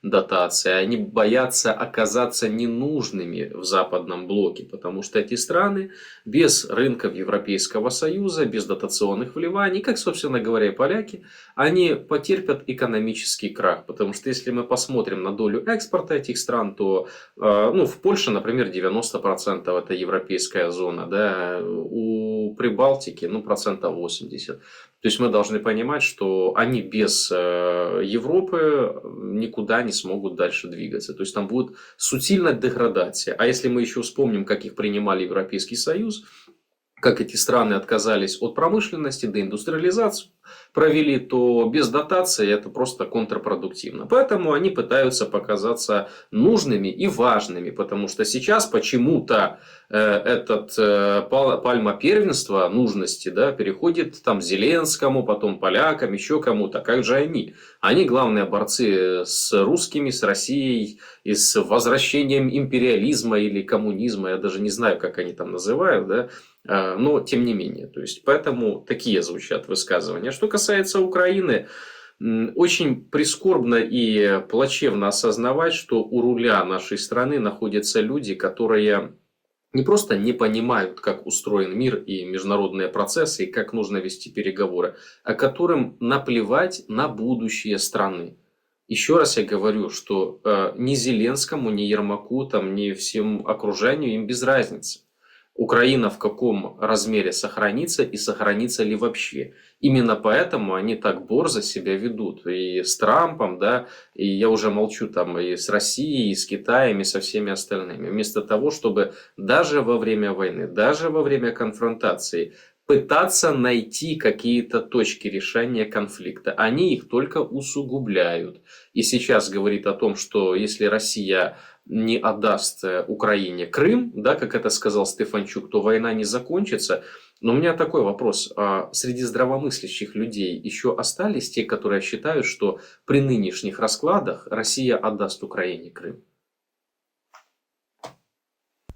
дотации, они боятся оказаться ненужными в западном блоке, потому что эти страны без рынков Европейского Союза, без дотационных вливаний, как, собственно говоря, и поляки, они потерпят экономический крах. Потому что если мы посмотрим на долю экспорта этих стран, то ну, в Польше, например, 90% это европейская зона, да, у Прибалтики, ну, 80%. То есть мы должны понимать, что они без Европы никуда не смогут дальше двигаться. То есть там будет сутильная деградация. А если мы еще вспомним, как их принимали Европейский Союз, как эти страны отказались от промышленности, деиндустриализацию провели, то без дотации это просто контрпродуктивно. Поэтому они пытаются показаться нужными и важными, потому что сейчас почему-то пальма первенства нужности, да, переходит там Зеленскому, потом полякам, еще кому-то. Как же они? Они главные борцы с русскими, с Россией и с возвращением империализма или коммунизма. Я даже не знаю, как они там называют, да. Но тем не менее, то есть, поэтому такие звучат высказывания. Что касается Украины, очень прискорбно и плачевно осознавать, что у руля нашей страны находятся люди, которые не просто не понимают, как устроен мир и международные процессы, и как нужно вести переговоры, а которым наплевать на будущее страны. Еще раз я говорю, что ни Зеленскому, ни Ермаку, там, ни всем окружению им без разницы. Украина в каком размере сохранится и сохранится ли вообще. Именно поэтому они так борзо себя ведут. И с Трампом, да, и я уже молчу там и с Россией, и с Китаем, и со всеми остальными. Вместо того, чтобы даже во время войны, даже во время конфронтации пытаться найти какие-то точки решения конфликта. Они их только усугубляют. И сейчас говорит о том, что если Россия не отдаст Украине Крым, да, как это сказал Стефанчук, то война не закончится. Но у меня такой вопрос. А среди здравомыслящих людей еще остались те, которые считают, что при нынешних раскладах Россия отдаст Украине Крым?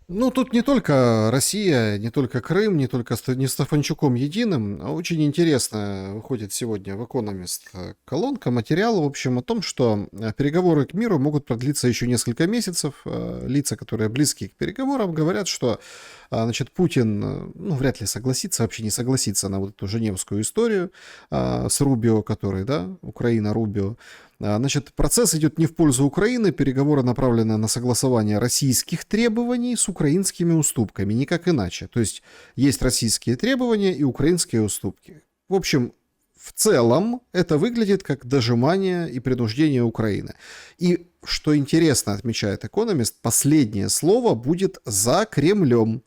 Ну, тут не только Россия, не только Крым, не только не Стефанчуком единым. А очень интересно выходит сегодня в «Экономист» колонка, материал, в общем, о том, что переговоры к миру могут продлиться еще несколько месяцев. Лица, которые близки к переговорам, говорят, что значит, Путин, ну, вряд ли согласится, вообще не согласится на вот эту женевскую историю с Рубио, который, да, Украина-Рубио. Значит, процесс идет не в пользу Украины, переговоры направлены на согласование российских требований с украинскими уступками, никак иначе. То есть есть российские требования и украинские уступки. В общем, в целом это выглядит как дожимание и принуждение Украины. И, что интересно, отмечает «Экономист», последнее слово будет за Кремлем.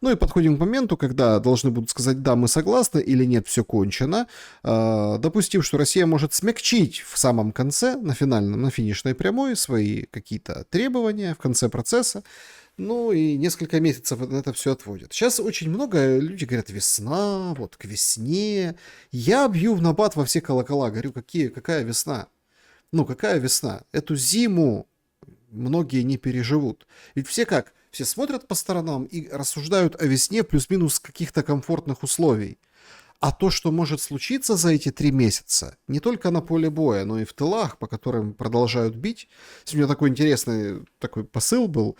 Ну и подходим к моменту, когда должны будут сказать «да, мы согласны» или «нет, все кончено», допустив, что Россия может смягчить в самом конце, на финишной прямой, свои какие-то требования в конце процесса. Ну и несколько месяцев на это все отводят. Сейчас очень много люди говорят весна, вот к весне. Я бью в набат во все колокола, говорю, какая весна? Ну какая весна? Эту зиму многие не переживут. Ведь все как? Все смотрят по сторонам и рассуждают о весне плюс-минус каких-то комфортных условий. А то, что может случиться за эти 3 месяца, не только на поле боя, но и в тылах, по которым продолжают бить. Сегодня такой интересный такой посыл был.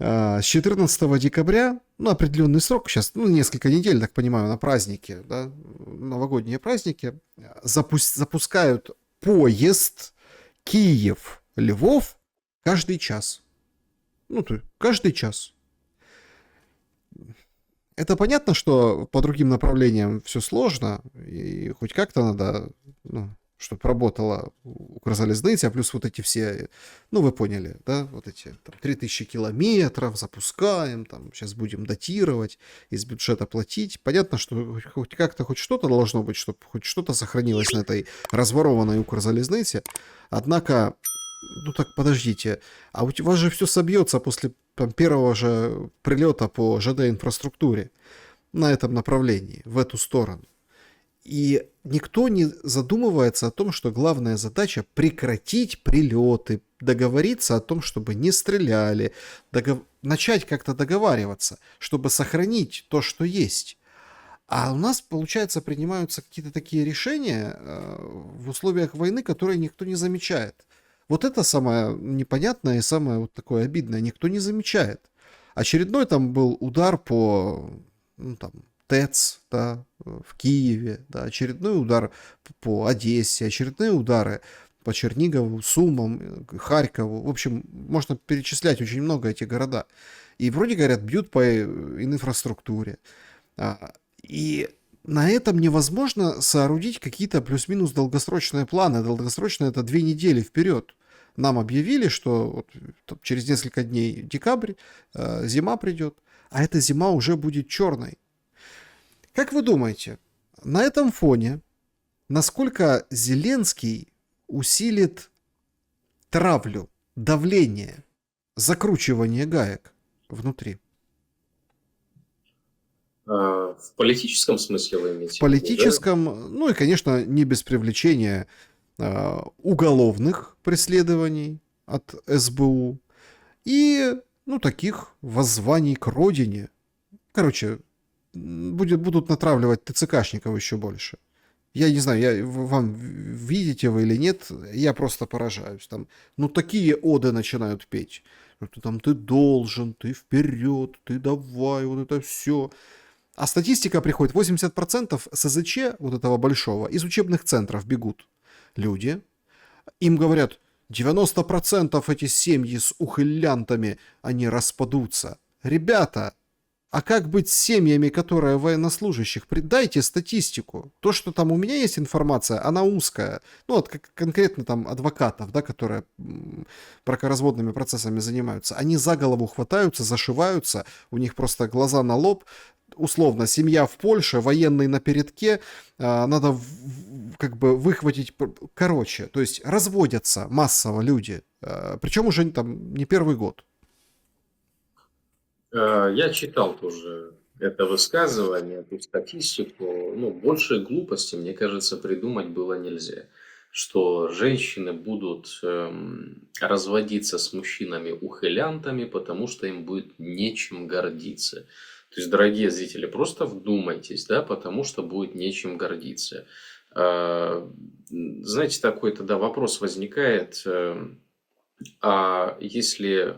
С 14 декабря, ну, определенный срок, сейчас, ну, несколько недель, так понимаю, на праздники, да, новогодние праздники, запускают поезд Киев-Львов каждый час. Ну, то есть каждый час. Это понятно, что по другим направлениям все сложно, и хоть как-то надо, ну, чтобы работала Укрзалізниця, плюс вот эти все, ну вы поняли, да, вот эти там, 3000 километров запускаем, там сейчас будем датировать, из бюджета платить. Понятно, что хоть как-то хоть что-то должно быть, чтобы хоть что-то сохранилось на этой разворованной Укрзалізниці. Однако, ну так подождите, а у вас же все собьется после там, первого же прилета по ЖД-инфраструктуре на этом направлении, в эту сторону. И никто не задумывается о том, что главная задача прекратить прилеты, договориться о том, чтобы не стреляли, начать как-то договариваться, чтобы сохранить то, что есть. А у нас, получается, принимаются какие-то такие решения в условиях войны, которые никто не замечает. Вот это самое непонятное и самое вот такое обидное. Никто не замечает. Очередной там был удар по, ну, там, ТЭЦ, да, в Киеве, да, очередной удар по Одессе, очередные удары по Чернигову, Сумам, Харькову. В общем, можно перечислять очень много этих города. И вроде говорят, бьют по инфраструктуре. И на этом невозможно соорудить какие-то плюс-минус долгосрочные планы. Долгосрочные это 2 недели вперед. Нам объявили, что вот, через несколько дней декабрь, зима придет, а эта зима уже будет черной. Как вы думаете, на этом фоне, насколько Зеленский усилит травлю, давление, закручивание гаек внутри? В политическом смысле вы имеете? В политическом, да? Ну и, конечно, не без привлечения уголовных преследований от СБУ и, ну, таких воззваний к родине. Короче, будут натравливать ТЦКшников еще больше. Я не знаю, вам видите вы или нет, я просто поражаюсь. Там, ну, такие оды начинают петь. Там, ты должен, ты вперед, ты давай, вот это все. А статистика приходит, 80% СЗЧ, вот этого большого, из учебных центров бегут люди. Им говорят, 90% эти семьи с ухылянтами, они распадутся. Ребята, а как быть с семьями, которые военнослужащих? Дайте статистику. То, что там у меня есть информация, она узкая. Ну, вот конкретно там адвокатов, да, которые бракоразводными процессами занимаются. Они за голову хватаются, зашиваются, у них просто глаза на лоб. условно, семья в Польше, военный на передке, надо как бы выхватить... Короче, то есть разводятся массово люди, причем уже там не первый год. Я читал тоже это высказывание, эту статистику. Ну, больше глупости, мне кажется, придумать было нельзя. Что женщины будут разводиться с мужчинами-ухилянтами, потому что им будет нечем гордиться. То есть, дорогие зрители, просто вдумайтесь, да, потому что будет нечем гордиться. Знаете, такой тогда вопрос возникает, а если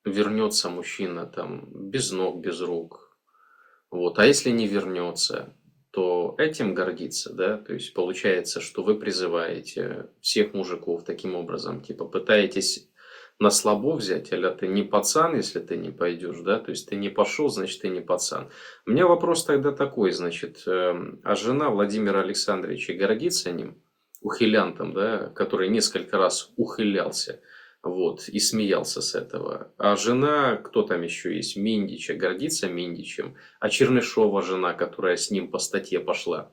вернется мужчина там без ног, без рук, вот, а если не вернется, то этим гордиться, да, то есть получается, что вы призываете всех мужиков таким образом, типа пытаетесь на слабо взять, а ты не пацан, если ты не пойдешь, да, то есть ты не пошел, значит ты не пацан. У меня вопрос тогда такой, значит, а жена Владимира Александровича гордится ним, ухилянтом, да, который несколько раз ухилялся, вот, и смеялся с этого. А жена, кто там еще есть, Миндича, гордится Миндичем. А Чернышова жена, которая с ним по статье пошла,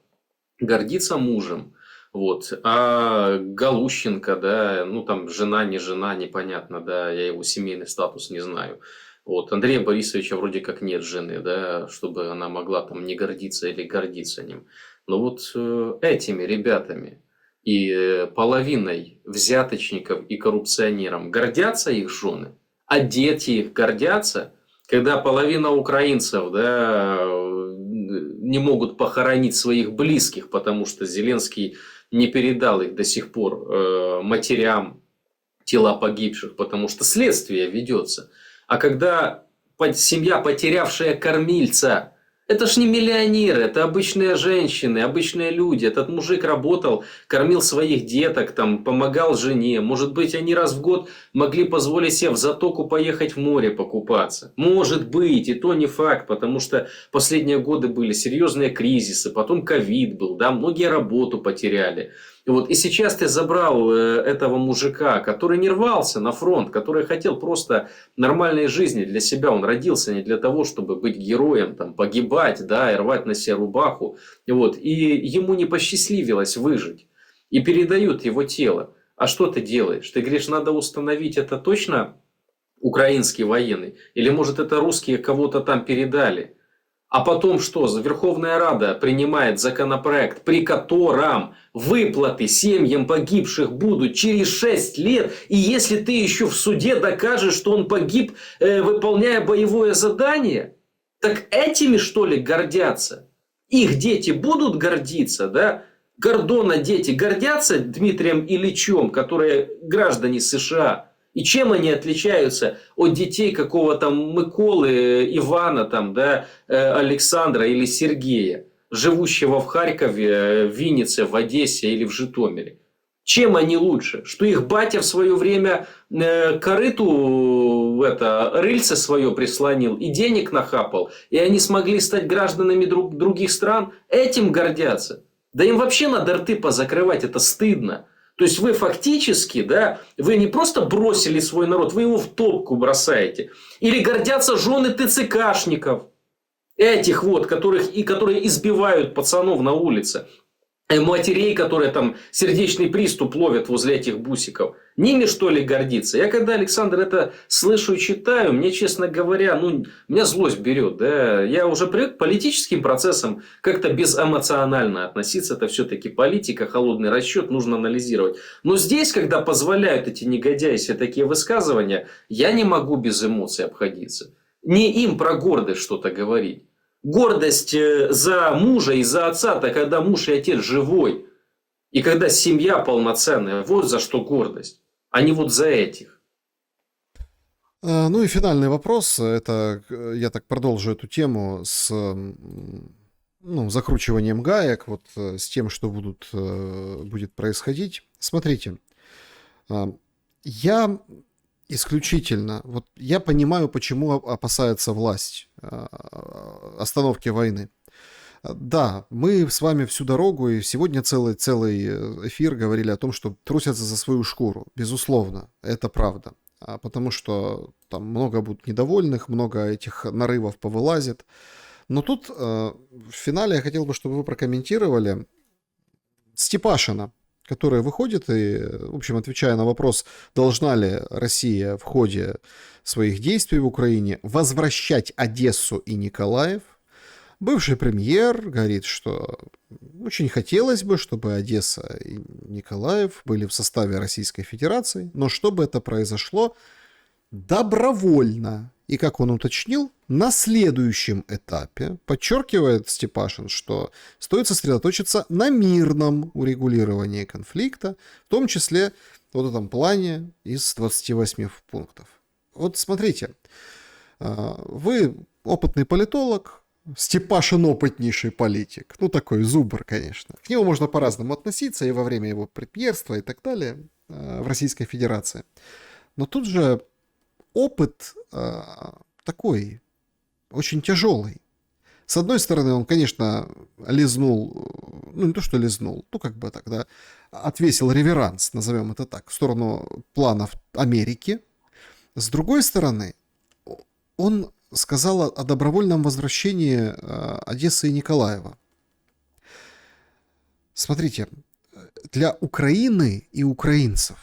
гордится мужем. Вот. А Галущенко, да, ну там жена, не жена, непонятно, да, я его семейный статус не знаю. Вот. Андрея Борисовича вроде как нет жены, да, чтобы она могла там не гордиться или гордиться ним. Но вот этими ребятами и половиной взяточников и коррупционеров гордятся их жены, а дети их гордятся, когда половина украинцев, да, не могут похоронить своих близких, потому что Зеленский не передал их до сих пор матерям тела погибших, потому что следствие ведется. А когда семья, потерявшая кормильца, это ж не миллионеры, это обычные женщины, обычные люди. Этот мужик работал, кормил своих деток, там, помогал жене. Может быть, они раз в год могли позволить себе в затоку поехать в море покупаться. Может быть, и то не факт, потому что последние годы были серьезные кризисы, потом ковид был, да, многие работу потеряли. Вот. И сейчас ты забрал этого мужика, который не рвался на фронт, который хотел просто нормальной жизни для себя. Он родился не для того, чтобы быть героем, там, погибать, да, и рвать на себе рубаху. Вот. И ему не посчастливилось выжить. И передают его тело. А что ты делаешь? Ты говоришь, надо установить, это точно украинский военный? Или может это русские кого-то там передали? А потом что? Верховная Рада принимает законопроект, при котором выплаты семьям погибших будут через 6 лет. И если ты еще в суде докажешь, что он погиб, выполняя боевое задание, так этими, что ли, гордятся? Их дети будут гордиться, да? Гордона дети гордятся Дмитрием Ильичем, которые граждане США. И чем они отличаются от детей какого-то Миколы, Ивана, там, да, Александра или Сергея, живущего в Харькове, в Виннице, в Одессе или в Житомире? Чем они лучше? Что их батя в свое время корыту рыльце свое прислонил и денег нахапал, и они смогли стать гражданами других стран? Этим гордятся. Да им вообще надо рты позакрывать, это стыдно. То есть вы фактически, да, вы не просто бросили свой народ, вы его в топку бросаете. Или гордятся жены ТЦКшников, этих вот, которые избивают пацанов на улице. Матерей, которые там сердечный приступ ловят возле этих бусиков. Ними, что ли, гордиться? Я когда, Александр, это слышу и читаю, мне, честно говоря, меня злость берет. Да? Я уже привык к политическим процессам как-то безэмоционально относиться. Это все-таки политика, холодный расчет, нужно анализировать. Но здесь, когда позволяют эти негодяи себе такие высказывания, я не могу без эмоций обходиться. Не им про гордость что-то говорить. Гордость за мужа и за отца-то, когда муж и отец живой. И когда семья полноценная. Вот за что гордость. А не вот за этих. Ну и финальный вопрос. Это я так продолжу эту тему с закручиванием гаек, вот с тем, что будет происходить. Смотрите, я исключительно, вот я понимаю, почему опасается власть остановки войны. Да, мы с вами всю дорогу и сегодня целый эфир говорили о том, что трусятся за свою шкуру. Безусловно, это правда. Потому что там много будут недовольных, много этих нарывов повылазит. Но тут в финале я хотел бы, чтобы вы прокомментировали Степашина, который выходит и, в общем, отвечая на вопрос, должна ли Россия в ходе своих действий в Украине возвращать Одессу и Николаев, бывший премьер говорит, что очень хотелось бы, чтобы Одесса и Николаев были в составе Российской Федерации, но чтобы это произошло добровольно. И, как он уточнил, на следующем этапе, подчеркивает Степашин, что стоит сосредоточиться на мирном урегулировании конфликта, в том числе в вот этом плане из 28 пунктов. Вот смотрите, вы опытный политолог, Степашин опытнейший политик. Ну, такой зубр, конечно. К нему можно по-разному относиться и во время его премьерства и так далее в Российской Федерации. Но тут же опыт такой, очень тяжелый. С одной стороны, он, конечно, лизнул, ну не то, что лизнул, ну как бы так, да, отвесил реверанс, назовем это так, в сторону планов Америки. С другой стороны, он сказал о добровольном возвращении Одессы и Николаева. Смотрите, для Украины и украинцев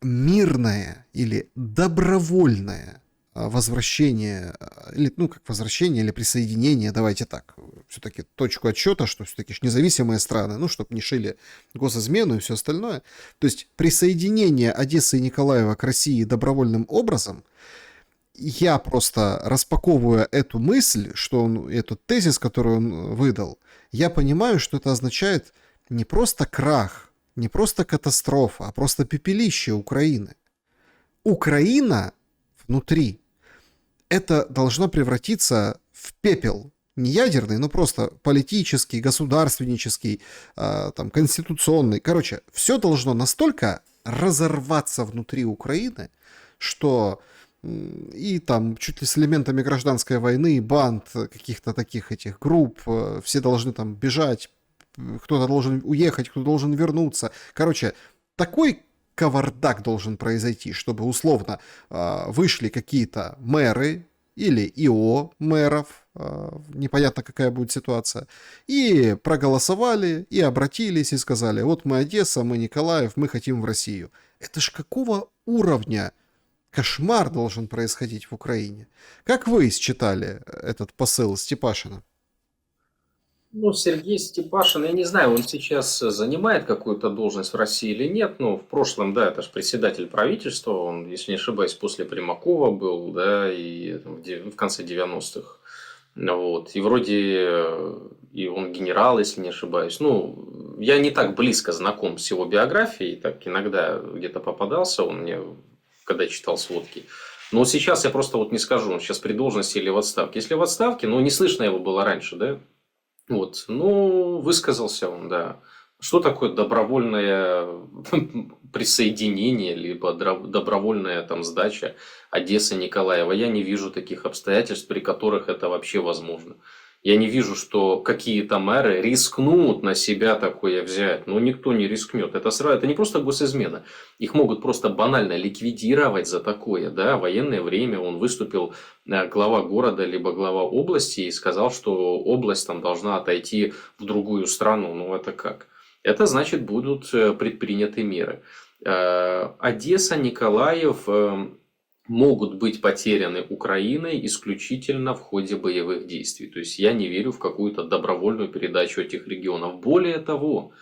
мирное или добровольное возвращение, или, ну, как возвращение или присоединение, давайте так, все-таки точку отсчета, что все-таки независимые страны, ну, чтобы не шили госизмену и все остальное. То есть присоединение Одессы и Николаева к России добровольным образом, я просто распаковывая эту мысль, что он, этот тезис, который он выдал, я понимаю, что это означает не просто крах, не просто катастрофа, а просто пепелище Украины. Украина внутри, это должно превратиться в пепел. Не ядерный, но просто политический, государственнический, там, конституционный. Короче, все должно настолько разорваться внутри Украины, что и там чуть ли с элементами гражданской войны, банд, каких-то таких этих групп, все должны там бежать, кто-то должен уехать, кто-то должен вернуться. Короче, такой кавардак должен произойти, чтобы условно вышли какие-то мэры или ИО мэров, непонятно какая будет ситуация, и проголосовали, и обратились, и сказали, вот мы Одесса, мы Николаев, мы хотим в Россию. Это ж какого уровня кошмар должен происходить в Украине? Как вы считали этот посыл Степашина? Ну, Сергей Степашин, я не знаю, он сейчас занимает какую-то должность в России или нет, но в прошлом, да, это же председатель правительства, он, если не ошибаюсь, после Примакова был, да, и в конце 90-х. Вот. И вроде и он генерал, если не ошибаюсь. Ну, я не так близко знаком с его биографией, так иногда где-то попадался он мне, когда читал сводки. Но сейчас я просто вот не скажу, он сейчас при должности или в отставке. Если в отставке, ну, не слышно его было раньше, да? Вот, ну, высказался он, да. Что такое добровольное присоединение, либо добровольная там сдача Одессы Николаева? Я не вижу таких обстоятельств, при которых это вообще возможно. Я не вижу, что какие-то мэры рискнут на себя такое взять. Но никто не рискнет. Это не просто госизмена. Их могут просто банально ликвидировать за такое. Да? В военное время он выступил, глава города либо глава области, и сказал, что область там должна отойти в другую страну. Ну это как? Это значит, будут предприняты меры. Одесса, Николаев могут быть потеряны Украиной исключительно в ходе боевых действий. То есть я не верю в какую-то добровольную передачу этих регионов. Более того,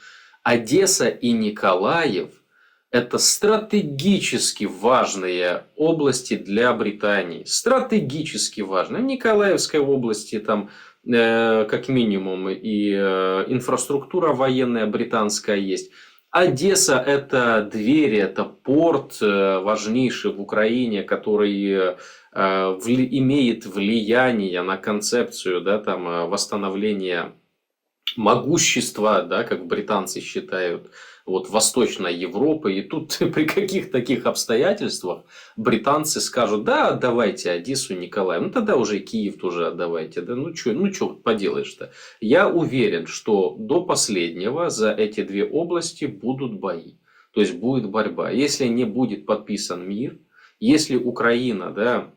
Одесса и Николаев – это стратегически важные области для Британии. Стратегически важные. В Николаевской области там как минимум и инфраструктура военная британская есть. Одесса – это двери, это порт важнейший в Украине, который имеет влияние на концепцию, да, там, восстановления могущества, да, как британцы считают, вот, Восточной Европы. И тут при каких таких обстоятельствах британцы скажут, да, отдавайте Одессу, Николаев. Ну, тогда уже и Киев тоже отдавайте. Да? Ну, что поделаешь-то? Я уверен, что до последнего за эти две области будут бои. То есть, будет борьба. Если не будет подписан мир, если Украина, да,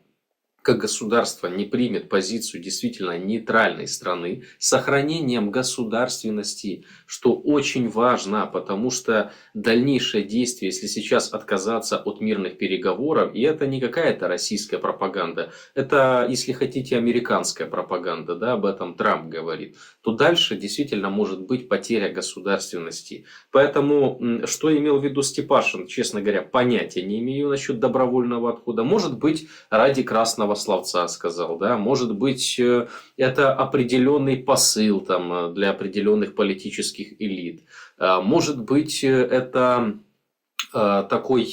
как государство не примет позицию действительно нейтральной страны с сохранением государственности, что очень важно, потому что дальнейшее действие, если сейчас отказаться от мирных переговоров, и это не какая-то российская пропаганда, это, если хотите, американская пропаганда, да, об этом Трамп говорит, то дальше действительно может быть потеря государственности. Поэтому, что имел в виду Степашин, честно говоря, понятия не имею насчет добровольного отхода. Может быть, ради красного словца сказал, да, может быть, это определенный посыл там, для определенных политических элит, может быть, это такой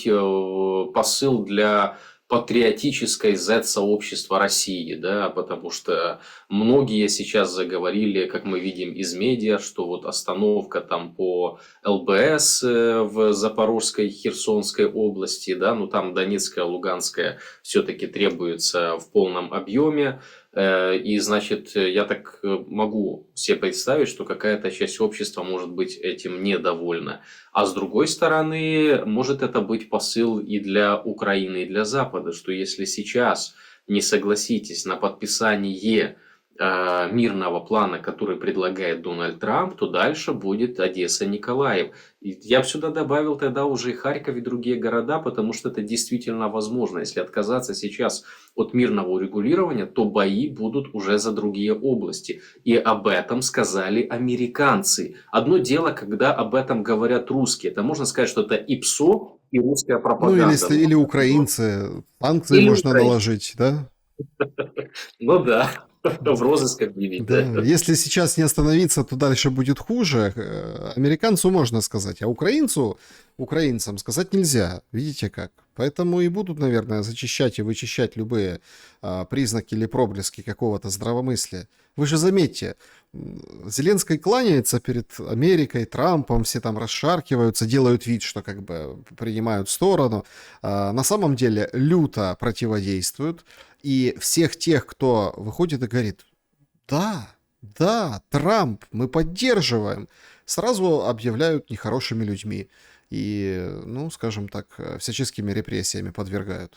посыл для патриотической Z-сообщества России, да, потому что многие сейчас заговорили, как мы видим из медиа, что вот остановка там по ЛБС в Запорожской, Херсонской области, да, ну там Донецкая, Луганская все-таки требуется в полном объеме. И, значит, я так могу себе представить, что какая-то часть общества может быть этим недовольна. А с другой стороны, может это быть посыл и для Украины, и для Запада, что если сейчас не согласитесь на подписание мирного плана, который предлагает Дональд Трамп, то дальше будет Одесса, Николаев. И я бы сюда добавил тогда уже и Харьков, и другие города, потому что это действительно возможно. Если отказаться сейчас от мирного урегулирования, то бои будут уже за другие области. И об этом сказали американцы. Одно дело, когда об этом говорят русские. Это можно сказать, что это ИПСО и русская Ну, пропаганда. или украинцы. Санкции Или можно украинцы. наложить, да? Ну да, в розыск объявить, Да, да. если сейчас не остановиться, то дальше будет хуже. Американцу можно сказать, а украинцам сказать нельзя. Видите как? Поэтому и будут, наверное, зачищать и вычищать любые признаки или проблески какого-то здравомыслия. Вы же заметьте, Зеленский кланяется перед Америкой, Трампом, все там расшаркиваются, делают вид, что как бы принимают сторону. На самом деле люто противодействуют. И всех тех, кто выходит и говорит: да, да, Трамп, мы поддерживаем, сразу объявляют нехорошими людьми. И, ну, скажем так, всяческими репрессиями подвергают.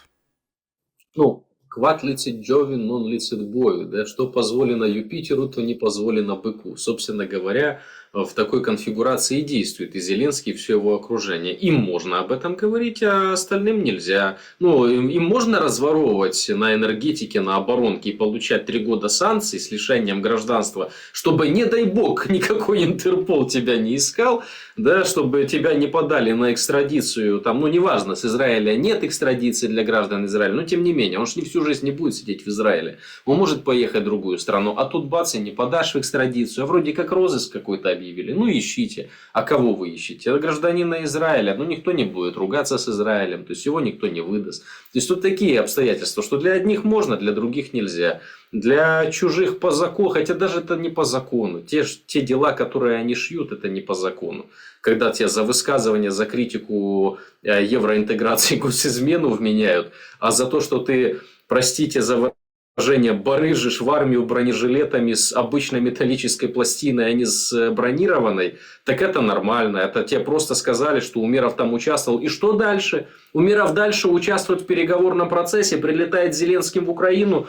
Ну, квад лицит Джовин, нон лицит бою, да, что позволено Юпитеру, то не позволено быку. Собственно говоря, в такой конфигурации и действует и Зеленский, и все его окружение. Им можно об этом говорить, а остальным нельзя. Ну, им можно разворовывать на энергетике, на оборонке и получать 3 года санкций с лишением гражданства, чтобы, не дай бог, никакой Интерпол тебя не искал, да, чтобы тебя не подали на экстрадицию, там, ну, неважно, с Израиля нет экстрадиции для граждан Израиля, но тем не менее, он же не всю жизнь не будет сидеть в Израиле, он может поехать в другую страну, а тут бац, и не подашь в экстрадицию, а вроде как розыск какой-то объявили, ну, ищите, а кого вы ищете? Это гражданина Израиля, ну, никто не будет ругаться с Израилем, то есть его никто не выдаст, то есть тут такие обстоятельства, что для одних можно, для других нельзя. Для чужих по закону, хотя даже это не по закону. Те дела, которые они шьют, это не по закону. Когда тебя за высказывание, за критику евроинтеграции, госизмену вменяют, а за то, что ты, простите за выражение, барыжишь в армию бронежилетами с обычной металлической пластиной, а не с бронированной, так это нормально. Это тебе просто сказали, что Умеров там участвовал. И что дальше? Умеров дальше участвует в переговорном процессе, прилетает Зеленским в Украину,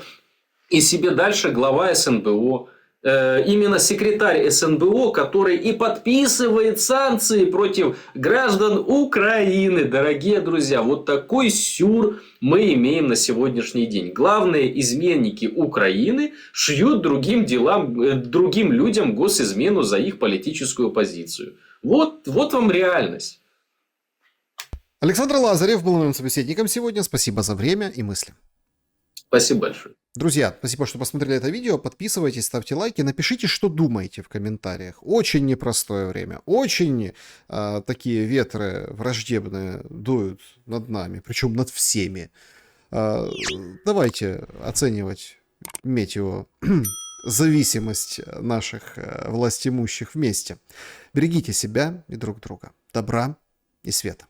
и себе дальше глава СНБО. Именно секретарь СНБО, который и подписывает санкции против граждан Украины. Дорогие друзья, вот такой сюр мы имеем на сегодняшний день. Главные изменники Украины шьют другим людям госизмену за их политическую позицию. Вот вам реальность. Александр Лазарев был моим собеседником сегодня. Спасибо за время и мысли. Спасибо большое. Друзья, спасибо, что посмотрели это видео. Подписывайтесь, ставьте лайки, напишите, что думаете в комментариях. Очень непростое время, очень такие ветры враждебные дуют над нами, причем над всеми. Давайте оценивать метео зависимость наших властимущих вместе. Берегите себя и друг друга. Добра и света.